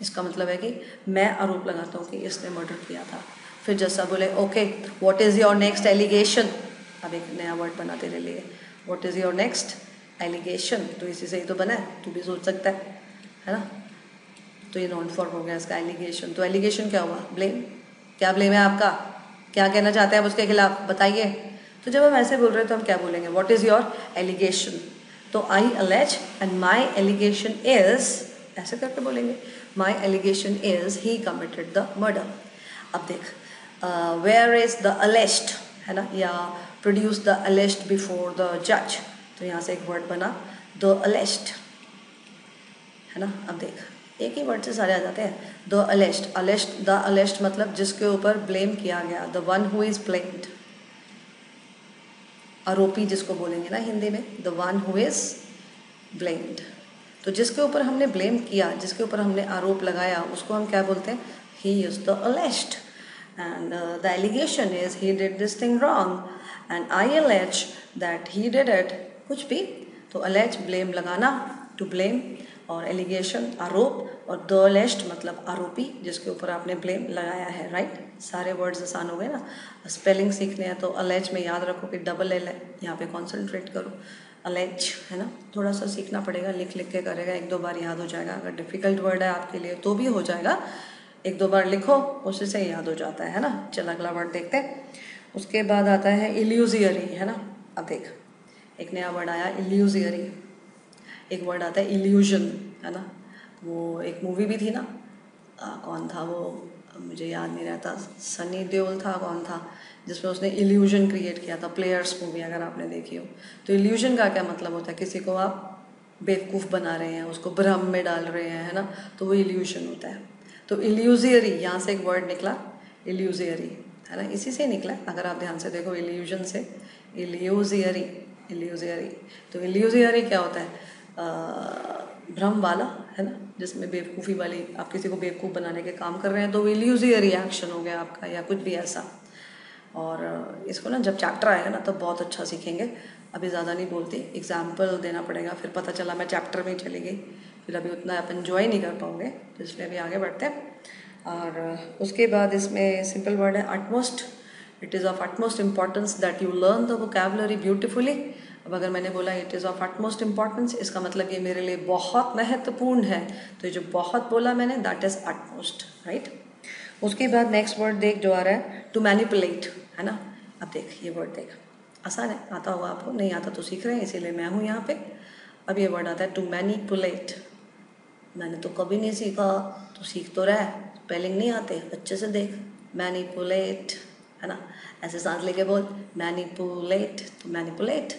इसका मतलब है कि मैं आरोप लगाता हूँ कि इसने मर्डर किया था। फिर जज साहब बोले okay what is your next allegation. अब एक नया वर्ड बना तेरे लिए, what is your next allegation. तो इसी से ही तो बना है, तू भी सोच सकता है ना। तो ये नॉन फॉर्म हो गया इसका, एलिगेशन। तो एलिगेशन क्या हुआ, ब्लेम। क्या ब्लेम है आपका, क्या कहना चाहते हैं आप उसके खिलाफ, बताइए। तो जब हम ऐसे बोल रहे हैं तो हम क्या बोलेंगे, व्हाट इज़ योर एलिगेशन। तो I allege and my allegation is, ऐसे करके बोलेंगे, my allegation is he committed the murder. अब देख, वेयर इज द अलेस्ड, है ना, या produce the alleged before the जज। तो यहाँ से एक वर्ड बना द अलेस्ड, है ना। अब देख, एक ही वर्ड से सारे आ जाते हैं। द अलेस्ड, अलेस्ड, द अलेस्ड मतलब जिसके ऊपर ब्लेम किया गया, the one who is blamed. आरोपी जिसको बोलेंगे ना हिंदी में, the one who is blamed. तो जिसके ऊपर हमने ब्लेम किया, जिसके ऊपर हमने आरोप लगाया, उसको हम क्या बोलते हैं, he is the alleged. And the allegation is he did this thing wrong and I allege that he did it, कुछ भी। तो अलेज ब्लेम लगाना, टू ब्लेम, और एलिगेशन आरोप, और द अलेस्ड मतलब आरोपी जिसके ऊपर आपने ब्लेम लगाया है, राइट। सारे वर्ड्स आसान हो गए ना। स्पेलिंग सीखने हैं तो अलेज में याद रखो कि डबल एल है, यहाँ पे कॉन्सेंट्रेट करो, अलेज, है ना। थोड़ा सा सीखना पड़ेगा, लिख लिख के करेगा, एक दो बार याद हो जाएगा। अगर डिफ़िकल्ट वर्ड है आपके लिए तो भी हो जाएगा, एक दो बार लिखो उसी से याद हो जाता है ना। चल अगला वर्ड देखते हैं। उसके बाद आता है इल्यूजियरी, है ना। अब देख, एक नया वर्ड आया इल्यूजियरी। एक वर्ड आता है इल्यूजन, है ना। वो एक मूवी भी थी ना, कौन था वो, मुझे याद नहीं रहता, सनी देओल था, कौन था, जिसमें उसने इल्यूजन क्रिएट किया था, प्लेयर्स मूवी, अगर आपने देखी हो। तो इल्यूजन का क्या मतलब होता है, किसी को आप बेवकूफ़ बना रहे हैं, उसको भ्रम में डाल रहे हैं, है ना, तो वो इल्यूजन होता है। तो इल्यूजियरी, यहाँ से एक वर्ड निकला इल्यूजियरी, है ना, इसी से निकला अगर आप ध्यान से देखो, इल्यूजन से इल्यूजियरी, इल्यूजियरी। तो इल्यूजियरी क्या होता है, भ्रम वाला, है ना, जिसमें बेवकूफ़ी वाली, आप किसी को बेवकूफ़ बनाने के काम कर रहे हैं तो वो इल्यूजियरी एक्शन हो गया आपका, या कुछ भी ऐसा। और इसको ना जब चैप्टर आएगा ना तब बहुत अच्छा सीखेंगे, अभी ज़्यादा नहीं बोलती, एग्जाम्पल देना पड़ेगा, फिर पता चला मैं चैप्टर में ही चली गई, फिर अभी उतना आप इन्जॉय नहीं कर पाओगे, तो इसलिए अभी आगे बढ़ते हैं। और उसके बाद इसमें सिंपल वर्ड है utmost. It is of utmost importance that you learn the vocabulary beautifully. अब अगर मैंने बोला it is of utmost importance, इसका मतलब ये मेरे लिए बहुत महत्वपूर्ण है, तो ये जो बहुत बोला मैंने दैट इज़ अटमोस्ट, राइट। उसके बाद नेक्स्ट वर्ड देख जो आ रहा है टू मैनिपुलेट, है ना। अब देख ये वर्ड देख, आसान है, आता होगा आपको, नहीं आता तो सीख रहे हैं, इसीलिए मैं हूँ यहाँ पे। अब ये वर्ड आता है टू मैनिपुलेट, मैंने तो कभी नहीं सीखा, तो सीख तो रहा है, स्पेलिंग नहीं आते, अच्छे से देख, मैनिपुलेट, है ना, ऐसे सांस लेके बोल, मैनिपुलेट। तो manipulate,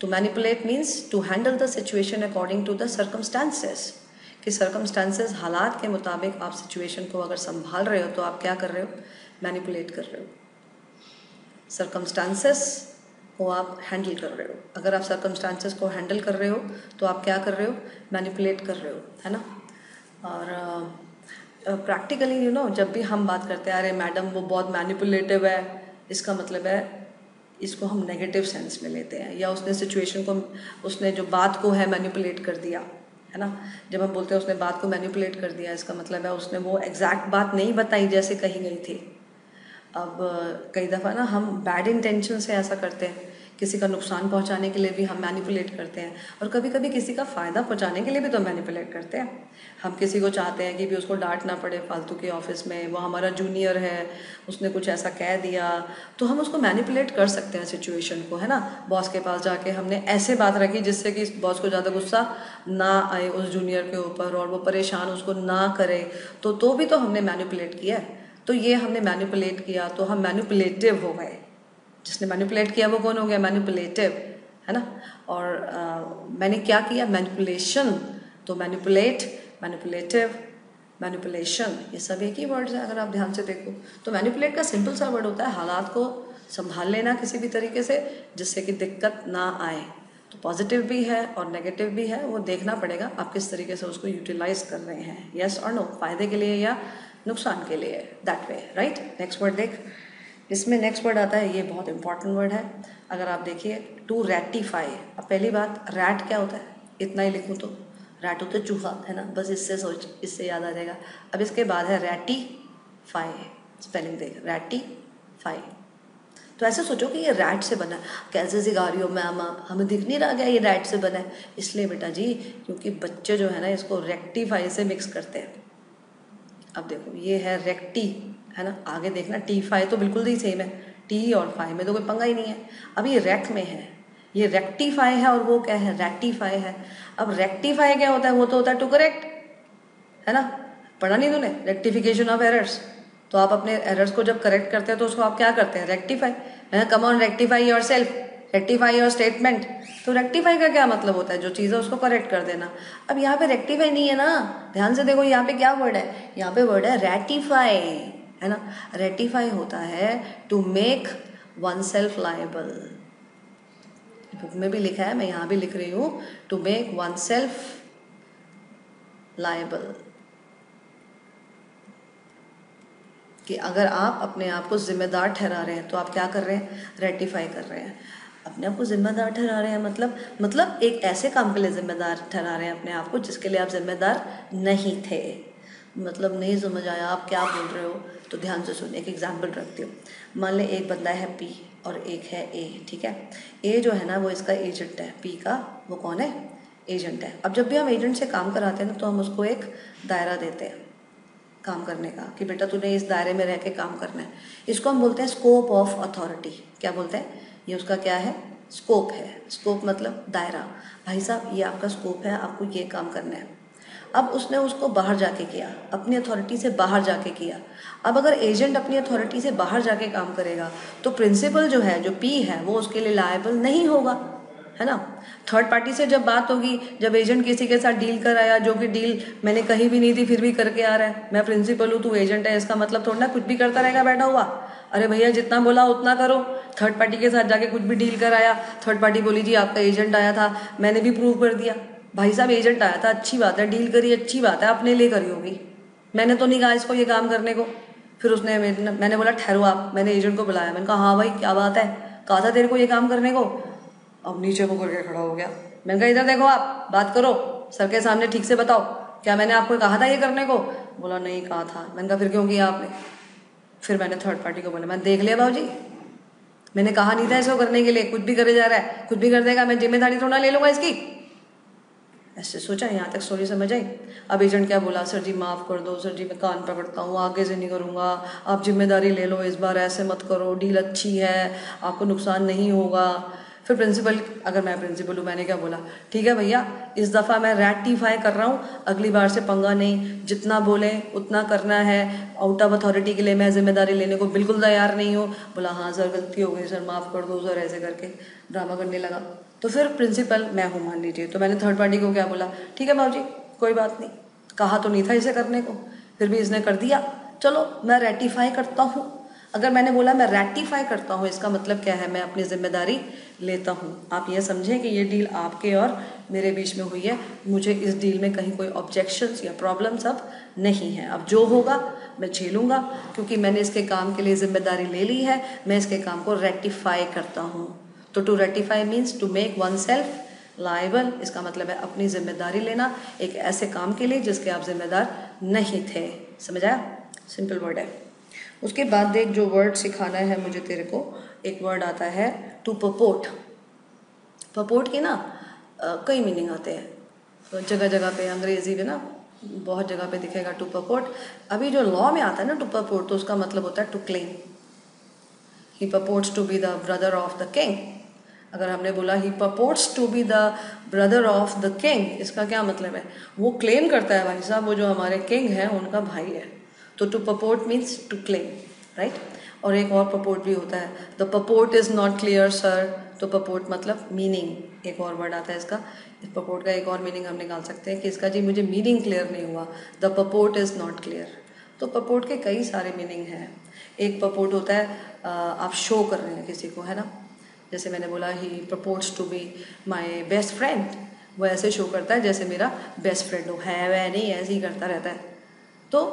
to manipulate means to handle the situation according to the circumstances, कि सर्कमस्टांसेस, हालात के मुताबिक आप सिचुएशन को अगर संभाल रहे हो तो आप क्या कर रहे हो, मैनिपुलेट कर रहे हो, सर्कमस्टांसेस को आप हैंडल कर रहे हो। अगर आप सर्कमस्टांसेस को हैंडल कर रहे हो तो आप क्या कर रहे हो, मैनिपुलेट कर रहे हो, है ना। और प्रैक्टिकली यू नो, जब भी हम बात करते हैं अरे मैडम वो बहुत मैनिपुलेटिव है, इसका मतलब है इसको हम नेगेटिव सेंस में लेते हैं, या उसने सिचुएशन को, उसने जो बात को है मैनिपुलेट कर दिया, है ना। जब हम बोलते हैं उसने बात को मैनिपुलेट कर दिया, इसका मतलब है उसने वो एग्जैक्ट बात नहीं बताई जैसे कही गई थी। अब कई दफ़ा ना हम बैड इंटेंशन से ऐसा करते हैं किसी का नुकसान पहुंचाने के लिए भी हम मैनिपुलेट करते हैं, और कभी कभी किसी का फ़ायदा पहुंचाने के लिए भी तो मैनिपुलेट करते हैं। हम किसी को चाहते हैं कि भी उसको डांट ना पड़े फालतू के ऑफिस में, वो हमारा जूनियर है, उसने कुछ ऐसा कह दिया, तो हम उसको मैनिपुलेट कर सकते हैं सिचुएशन को, है ना। बॉस के पास जाके हमने ऐसे बात रखी जिससे कि बॉस को ज़्यादा गुस्सा ना आए उस जूनियर के ऊपर, और वो परेशान उसको ना करे, तो भी तो हमने मैनिपुलेट किया है। तो ये हमने मैनिपुलेट किया तो हम मैनिपुलेटिव हो गए। जिसने मैनिपुलेट किया वो कौन हो गया? मैनिपुलेटिव, है ना। और मैंने क्या किया? मैनिपुलेशन। तो मैनिपुलेट, मैनिपुलेटिव, मैनिपुलेशन, ये सब एक ही वर्ड्स है अगर आप ध्यान से देखो। तो मैनिपुलेट का सिंपल सा वर्ड होता है हालात को संभाल लेना किसी भी तरीके से जिससे कि दिक्कत ना आए। तो पॉजिटिव भी है और नेगेटिव भी है, वो देखना पड़ेगा आप किस तरीके से उसको यूटिलाइज कर रहे हैं, यस और नो, फायदे के लिए या नुकसान के लिए, that way, right. Next word देख, इसमें नेक्स्ट वर्ड आता है, ये बहुत इंपॉर्टेंट वर्ड है। अगर आप देखिए, टू रैटिफाई। अब पहली बात, रैट क्या होता है? इतना ही लिखूँ तो रैट होता है चूहा, है ना, बस इससे याद आ जाएगा। अब इसके बाद है रैटिफाई, स्पेलिंग देख, रैटिफाई। तो ऐसे सोचो कि ये रैट से बना है। कैसे सिखा रही हो मैम आप, हमें दिख नहीं रहा क्या ये रैट से बना है? इसलिए बेटा जी, क्योंकि बच्चे जो है ना इसको रेक्टिफाई से मिक्स करते हैं। अब देखो ये है रेक्टी, है ना, आगे देखना टी फाई तो बिल्कुल ही सेम है, टी और फाई में तो कोई पंगा ही नहीं है। अब ये रेक में है, ये रेक्टिफाई है, और वो क्या है? रैटिफाई है। अब रेक्टिफाई क्या होता है? वो तो होता है टू करेक्ट, है ना, पढ़ा नहीं तूने? Rectification of errors. तो आप अपने एरर्स को जब करेक्ट करते हैं तो उसको आप क्या करते हैं? रेक्टिफाई, है ना। Come on rectify your self, rectify your statement. तो रेक्टिफाई का क्या मतलब होता है? जो चीज़ है उसको करेक्ट कर देना। अब यहाँ पे रेक्टिफाई नहीं है ना, ध्यान से देखो यहाँ पे क्या वर्ड है, यहाँ पे वर्ड है रैटिफाई, है ना। रेटिफाई होता है to make oneself liable. Book में भी लिखा है, मैं यहाँ भी लिख रही हूँ, to make oneself liable, कि अगर आप अपने आप को जिम्मेदार ठहरा रहे हैं तो आप क्या कर रहे हैं? रेटिफाई कर रहे हैं। अपने आप को जिम्मेदार ठहरा रहे हैं मतलब एक ऐसे काम के लिए जिम्मेदार ठहरा रहे हैं अपने आप को जिसके लिए आप जिम्मेदार नहीं थे। मतलब नहीं समझ आया आप क्या बोल रहे हो? तो ध्यान से सुनिए, एक एग्जाम्पल रखती हूँ। मान ले एक बंदा है पी और एक है ए, ठीक है। ए जो है ना वो इसका एजेंट है, पी का वो कौन है? एजेंट है। अब जब भी हम एजेंट से काम कराते हैं ना तो हम उसको एक दायरा देते हैं काम करने का, कि बेटा तूने इस दायरे में रह के काम करना है। इसको हम बोलते हैं स्कोप ऑफ अथॉरिटी। क्या बोलते हैं? ये उसका क्या है? स्कोप है। स्कोप मतलब दायरा। भाई साहब ये आपका स्कोप है, आपको ये काम करना है। अब उसने उसको बाहर जाके किया, अपनी अथॉरिटी से बाहर जाके किया। अब अगर एजेंट अपनी अथॉरिटी से बाहर जाके काम करेगा तो प्रिंसिपल जो है, जो पी है, वो उसके लिए लायबल नहीं होगा, है ना। थर्ड पार्टी से जब बात होगी, जब एजेंट किसी के साथ डील कर आया, जो कि डील मैंने कही भी नहीं थी फिर भी करके आ रहा है, मैं प्रिंसिपल हूँ तू एजेंट है, इसका मतलब थोड़ा ना कुछ भी करता रहेगा बैठा हुआ। अरे भैया जितना बोला उतना करो। थर्ड पार्टी के साथ जाके कुछ भी डील कर आया, थर्ड पार्टी बोली जी आपका एजेंट आया था, मैंने भी प्रूव कर दिया। भाई साहब एजेंट आया था, अच्छी बात है, डील करी अच्छी बात है, अपने लिए करी होगी, मैंने तो नहीं कहा इसको ये काम करने को। फिर उसने मैंने बोला ठहरो आप, मैंने एजेंट को बुलाया, मैंने कहा हाँ भाई क्या बात है, कहा था तेरे को ये काम करने को। अब नीचे को करके खड़ा हो गया। मैंने कहा इधर देखो आप बात करो, सर के सामने ठीक से बताओ, क्या मैंने आपको कहा था ये करने को? बोला नहीं कहा था। मैंने कहा फिर क्यों किया आपने? फिर मैंने थर्ड पार्टी को बोला, मैंने देख लिया भाजी, मैंने कहा नहीं था इसको करने के लिए, कुछ भी करे जा रहा है, कुछ भी कर देगा, मैं जिम्मेदारी थोड़ा ले लूंगा इसकी। ऐसे सोचा, यहाँ तक स्टोरी समझ आई। अब एजेंट क्या बोला, सर जी माफ़ कर दो, सर जी मैं कान पकड़ता हूँ, आगे से नहीं करूँगा, आप जिम्मेदारी ले लो इस बार, ऐसे मत करो, डील अच्छी है, आपको नुकसान नहीं होगा। फिर प्रिंसिपल, अगर मैं प्रिंसिपल हूँ, मैंने क्या बोला, ठीक है भैया इस दफ़ा मैं रैटिफाई कर रहा हूँ, अगली बार से पंगा नहीं, जितना बोले उतना करना है, आउट ऑफ अथॉरिटी के लिए मैं जिम्मेदारी लेने को बिल्कुल तैयार नहीं हूँ। बोला हाँ सर गलती हो गई सर, माफ़ कर दो सर, ऐसे करके ड्रामा करने लगा। तो फिर प्रिंसिपल मैं हूँ मान लीजिए, तो मैंने थर्ड पार्टी को क्या बोला, ठीक है भाजी कोई बात नहीं, कहा तो नहीं था इसे करने को, फिर भी इसने कर दिया, चलो मैं रेटिफाई करता हूँ। अगर मैंने बोला मैं रेटिफाई करता हूँ, इसका मतलब क्या है, मैं अपनी जिम्मेदारी लेता हूँ। आप ये समझें कि ये डील आपके और मेरे बीच में हुई है, मुझे इस डील में कहीं कोई ऑब्जेक्शंस या प्रॉब्लम्स अब नहीं है। अब जो होगा मैं झेलूंगा, क्योंकि मैंने इसके काम के लिए जिम्मेदारी ले ली है, मैं इसके काम को रेटिफाई करता हूँ। तो to ratify means to make oneself liable, इसका मतलब है अपनी जिम्मेदारी लेना एक ऐसे काम के लिए जिसके आप जिम्मेदार नहीं थे। समझ आया? सिंपल वर्ड है। उसके बाद देख, जो वर्ड सिखाना है मुझे तेरे को, एक वर्ड आता है टू परपोर्ट। पपोर्ट की ना कई मीनिंग आते हैं, तो जगह जगह पे अंग्रेजी में ना बहुत जगह पे दिखेगा टू पपोर्ट। अभी जो लॉ में आता है ना टू पपोर्ट, तो उसका मतलब होता है to claim. He purports to be the brother of the king. अगर हमने बोला he purports to be the brother of the king, इसका क्या मतलब है? वो क्लेम करता है भाई साहब, वो जो हमारे किंग हैं उनका भाई है। तो to purport means to claim, right. और एक और पपोर्ट भी होता है, the purport is not clear sir. तो पपोर्ट मतलब मीनिंग, एक और वर्ड आता है इसका। इस पपोर्ट का एक और मीनिंग हम निकाल सकते हैं कि इसका जी मुझे मीनिंग क्लियर नहीं हुआ, the purport is not clear. तो पपोर्ट के कई सारे मीनिंग हैं। एक पपोर्ट होता है आप शो कर रहे हैं किसी को, है ना। जैसे मैंने बोला he purports to be my best friend, वो ऐसे शो करता है जैसे मेरा बेस्ट फ्रेंड हो, है वह नहीं, ऐसे ही करता रहता है। तो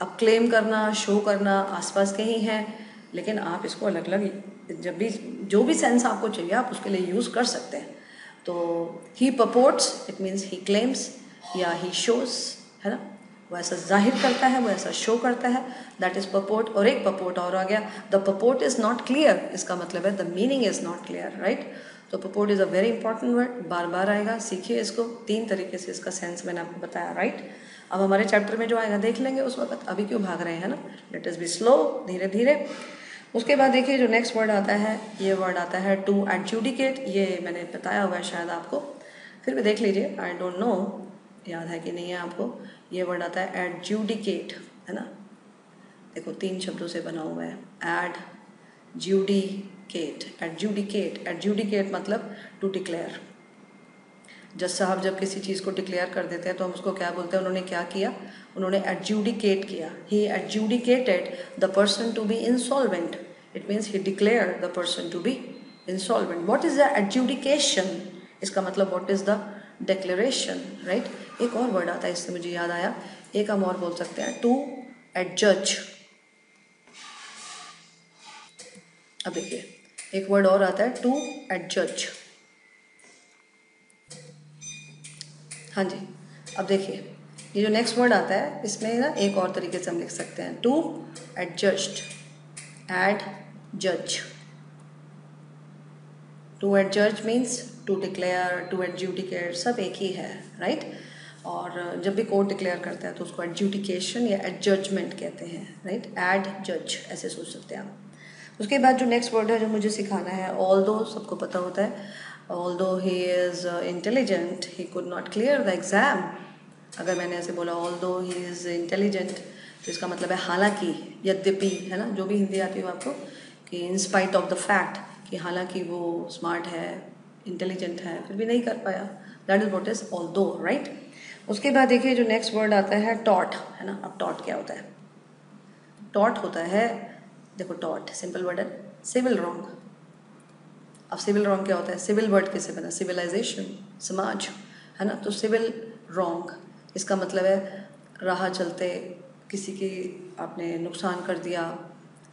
अब क्लेम करना, शो करना आसपास के ही हैं, लेकिन आप इसको अलग अलग जब भी जो भी सेंस आपको चाहिए आप उसके लिए यूज़ कर सकते हैं। तो ही पपोर्ट्स इट मीन्स ही क्लेम्स या ही शोज, है ना, वो ऐसा जाहिर करता है, वो ऐसा शो करता है, दैट इज पपोर्ट। और एक पपोर्ट और आ गया, the purport is not clear, इसका मतलब है the meaning is not clear, right. तो purport is a very important word, बार बार आएगा, सीखिए इसको। 3 तरीके से इसका सेंस मैंने आपको बताया, राइट। अब हमारे चैप्टर में जो आएगा देख लेंगे उस वक्त, अभी क्यों भाग रहे हैं ना, लेट अस बी स्लो, धीरे धीरे। उसके बाद देखिए जो नेक्स्ट वर्ड आता है, ये वर्ड आता है टू एडजुडिकेट। ये मैंने बताया हुआ है शायद आपको, फिर भी देख लीजिए, आई डोंट नो याद है कि नहीं है आपको। ये वर्ड आता है एडजुडिकेट, है ना। देखो 3 शब्दों से बना हुआ है, एडजुडिकेट, एडजुडिकेट। एडजुडिकेट मतलब टू डिक्लेयर। जज साहब जब किसी चीज़ को डिक्लेयर कर देते हैं तो हम उसको क्या बोलते हैं? उन्होंने क्या किया? उन्होंने एडजुडिकेट किया। He adjudicated the person to be insolvent. It means he declare the person to be insolvent. What is the adjudication? इसका मतलब what is the declaration, right. एक और वर्ड आता है, इससे मुझे याद आया, एक हम और बोल सकते हैं, टू एडजज। अब देखिए एक वर्ड और आता है, टू एडजज। हाँ जी। अब देखिए ये जो नेक्स्ट वर्ड आता है, इसमें ना एक और तरीके से हम लिख सकते हैं, to adjust, adjudge. To adjust means to declare, to adjudicate, सब एक ही है, राइट। और जब भी कोर्ट डिक्लेयर करता है तो उसको एडजुडिकेशन या एडजजमेंट कहते हैं, राइट। एड जज ऐसे सोच सकते हैं आप। उसके बाद जो नेक्स्ट वर्ड है जो मुझे सिखाना है, ऑल्दो सबको पता होता है, although he is intelligent he could not clear the exam. अगर मैंने ऐसे बोला ऑल्दो ही इज़ इंटेलिजेंट, तो इसका मतलब है हालांकि, यद्यपि, है ना, जो भी हिंदी आती हो आपको, कि in spite of the fact, कि हालांकि वो स्मार्ट है, इंटेलिजेंट है, फिर भी नहीं कर पाया, that is what is although, right. उसके बाद देखिए जो नेक्स्ट वर्ड आता है टॉट, है ना। अब टॉट क्या होता है? टॉट होता है, देखो टॉट सिंपल वर्ड है, सिविल रॉन्ग। अब सिविल रॉन्ग क्या होता है? सिविल वर्ड किससे बना? सिविलाइजेशन, समाज, है ना। तो सिविल रॉन्ग इसका मतलब है राह चलते किसी की आपने नुकसान कर दिया,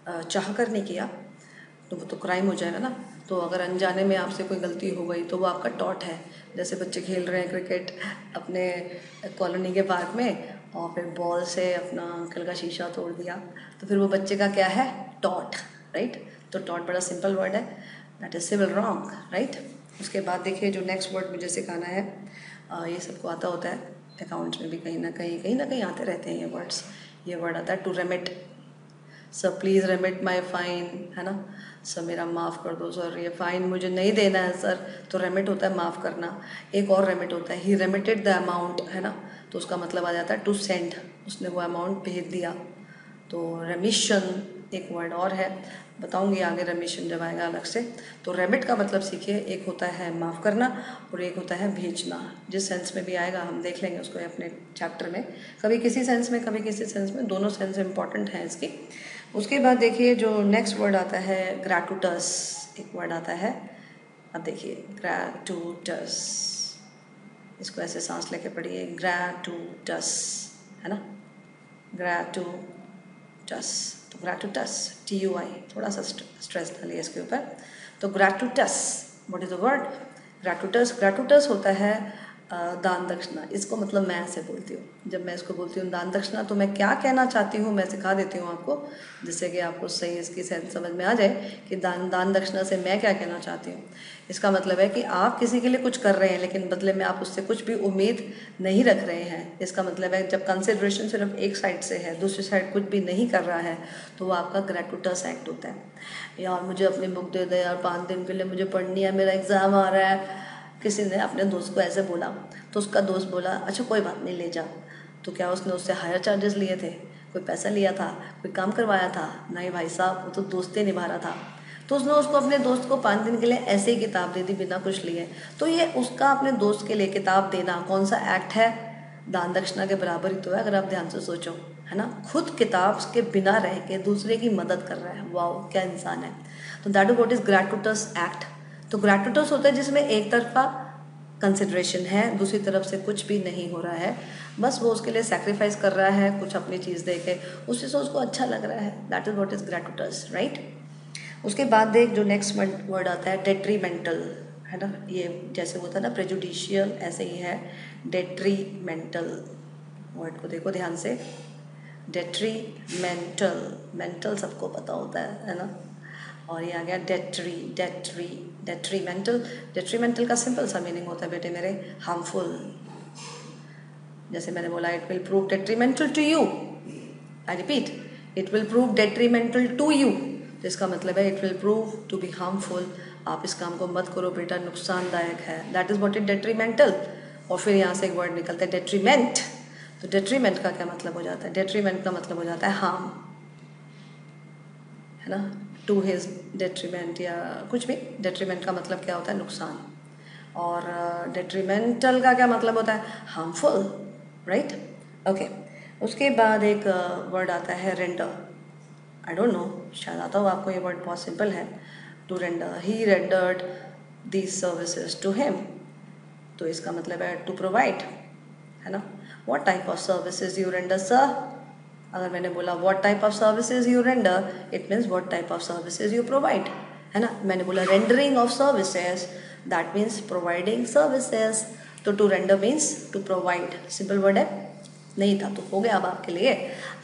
चाह कर नहीं किया, तो वो तो क्राइम हो जाएगा ना। तो अगर अनजाने में आपसे कोई गलती हो गई तो वो आपका टॉट है। जैसे बच्चे खेल रहे हैं क्रिकेट अपने कॉलोनी के पार्क में और फिर बॉल से अपना अंकल का शीशा तोड़ दिया, तो फिर वो बच्चे का क्या है? टॉट, राइट। तो टॉट बड़ा सिंपल वर्ड है, that is civil wrong, right. उसके बाद देखिए जो नेक्स्ट वर्ड मुझे सिखाना है, ये सबको आता होता है, अकाउंट्स में भी कहीं ना कहीं आते रहते हैं ये वर्ड्स। ये वर्ड आता है to remit. Sir please remit my fine, है ना। सर मेरा माफ़ कर दो सर, ये फ़ाइन मुझे नहीं देना है सर। तो रेमिट होता है माफ़ करना। एक और रेमिट होता है, ही रेमिटेड द अमाउंट, है ना। तो उसका मतलब आ जाता है टू सेंड, उसने वो अमाउंट भेज दिया। तो रेमिशन एक वर्ड और है, बताऊंगी आगे रेमिशन जब आएगा अलग से। तो रेमिट का मतलब सीखिए, एक होता है माफ़ करना और एक होता है भेजना। जिस सेंस में भी आएगा हम देख लेंगे उसको अपने चैप्टर में, कभी किसी सेंस में कभी किसी सेंस में, दोनों सेंस इंपॉर्टेंट हैं इसकी। उसके बाद देखिए जो नेक्स्ट वर्ड आता है ग्रैटुटस, एक वर्ड आता है। अब देखिए ग्रैटुटस, इसको ऐसे सांस लेके पढ़िए, ग्रैटुटस, है ना, ग्रैटुटस। तो ग्रैटुटस, TUI, थोड़ा सा स्ट्रेस डालिए इसके ऊपर। तो ग्रैटुटस, व्हाट इज द वर्ड? ग्रैटुटस, ग्रैटुटस होता है दान दक्षिणा, इसको मतलब मैं ऐसे बोलती हूँ। जब मैं इसको बोलती हूँ दान दक्षिणा तो मैं क्या कहना चाहती हूँ मैं सिखा देती हूँ आपको, जिससे कि आपको सही इसकी सेंस समझ में आ जाए कि दान दक्षिणा से मैं क्या कहना चाहती हूँ। इसका मतलब है कि आप किसी के लिए कुछ कर रहे हैं लेकिन बदले में आप उससे कुछ भी उम्मीद नहीं रख रहे हैं। इसका मतलब है जब कंसिडरेशन सिर्फ एक साइड से है, दूसरी साइड कुछ भी नहीं कर रहा है, तो वो आपका ग्रेटुटस एक्ट होता है। यार मुझे अपनी बुक दे दे यार, 5 दिन के लिए मुझे पढ़नी है, मेरा एग्ज़ाम आ रहा है। किसी ने अपने दोस्त को ऐसे बोला तो उसका दोस्त बोला अच्छा कोई बात नहीं ले जा। तो क्या उसने उससे हायर चार्जेस लिए थे, कोई पैसा लिया था, कोई काम करवाया था? नहीं भाई साहब, वो तो दोस्ती निभा रहा था। तो उसने उसको अपने दोस्त को 5 दिन के लिए ऐसे ही किताब दे दी बिना कुछ लिए। तो ये उसका अपने दोस्त के लिए किताब देना कौन सा एक्ट है? दान दक्षिणा के बराबर ही तो है, अगर आप ध्यान से सोचो, है ना। खुद किताब के बिना रह के दूसरे की मदद कर रहा है। वाओ, क्या इंसान है। तो that is what is gratuitous act. तो ग्रेटुटस होता है जिसमें एक तरफा कंसिडरेशन है, दूसरी तरफ से कुछ भी नहीं हो रहा है, बस वो उसके लिए सेक्रीफाइस कर रहा है कुछ अपनी चीज़ दे के, उससे से उसको अच्छा लग रहा है। That is what is gratuitous, right. उसके बाद देख जो नेक्स्ट वर्ड आता है डेट्रीमेंटल, है ना। ये जैसे होता है ना प्रेजुडिशियल, ऐसे ही है डेट्रीमेंटल। वर्ड को देखो ध्यान से, डेट्रीमेंटल, मेंटल सबको पता होता है ना। और ये आ गया डेट्रीमेंटल। डेट्रीमेंटल का सिंपल सा मीनिंग होता है बेटे मेरे, हार्मफुल। जैसे मैंने बोला it will prove detrimental to you, I repeat, it will prove detrimental to you. तो इसका मतलब है it will prove to be harmful. आप इस काम को मत करो बेटा, नुकसानदायक है। That is what is detrimental. और फिर यहाँ से एक वर्ड निकलता है डेट्रीमेंट। तो डेट्रीमेंट का क्या मतलब हो जाता है? डेट्रीमेंट का मतलब हो जाता है हार्म, है ना, टू हिज डेट्रीमेंट या कुछ भी। डेट्रीमेंट का मतलब क्या होता है? नुकसान। और डेट्रीमेंटल का क्या मतलब होता है? Harmful, right. ओके, उसके बाद एक वर्ड आता है रेंडर। आई डोंट नो, शायद आता हो आपको, ये वर्ड बहुत सिंपल है। To render, he rendered these services to him. तो इसका मतलब है टू प्रोवाइड, है ना। What type of services you render sir? अगर मैंने बोला what type of services you render, it means what type of services you provide, है ना। मैंने बोला rendering of services, that means providing services. तो to render means to provide, simple word है। नहीं था तो हो गया अब आपके लिए।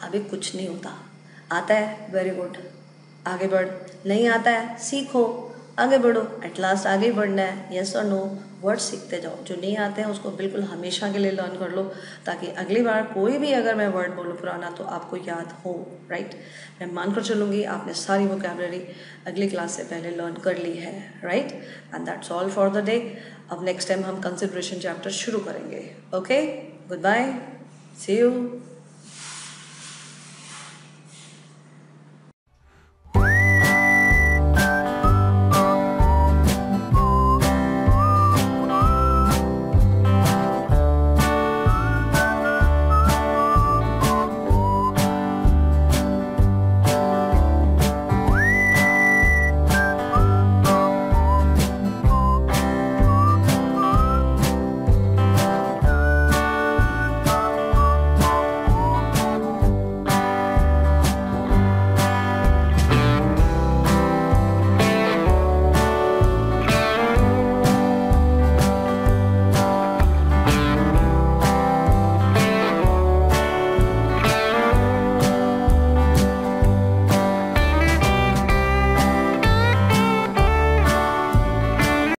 अभी कुछ नहीं होता। आता है, वेरी गुड, आगे बढ़। नहीं आता है, सीखो, आगे बढ़ो। एट लास्ट आगे बढ़ना है, यस और नो वर्ड सीखते जाओ। जो नहीं आते हैं उसको बिल्कुल हमेशा के लिए लर्न कर लो, ताकि अगली बार कोई भी अगर मैं वर्ड बोलूँ पुराना तो आपको याद हो, राइट। मैं मानकर चलूँगी आपने सारी वोकैबुलरी अगली क्लास से पहले लर्न कर ली है, right. And that's all for the day. अब नेक्स्ट टाइम हम कंसिडरेशन चैप्टर शुरू करेंगे। Okay, goodbye, see you.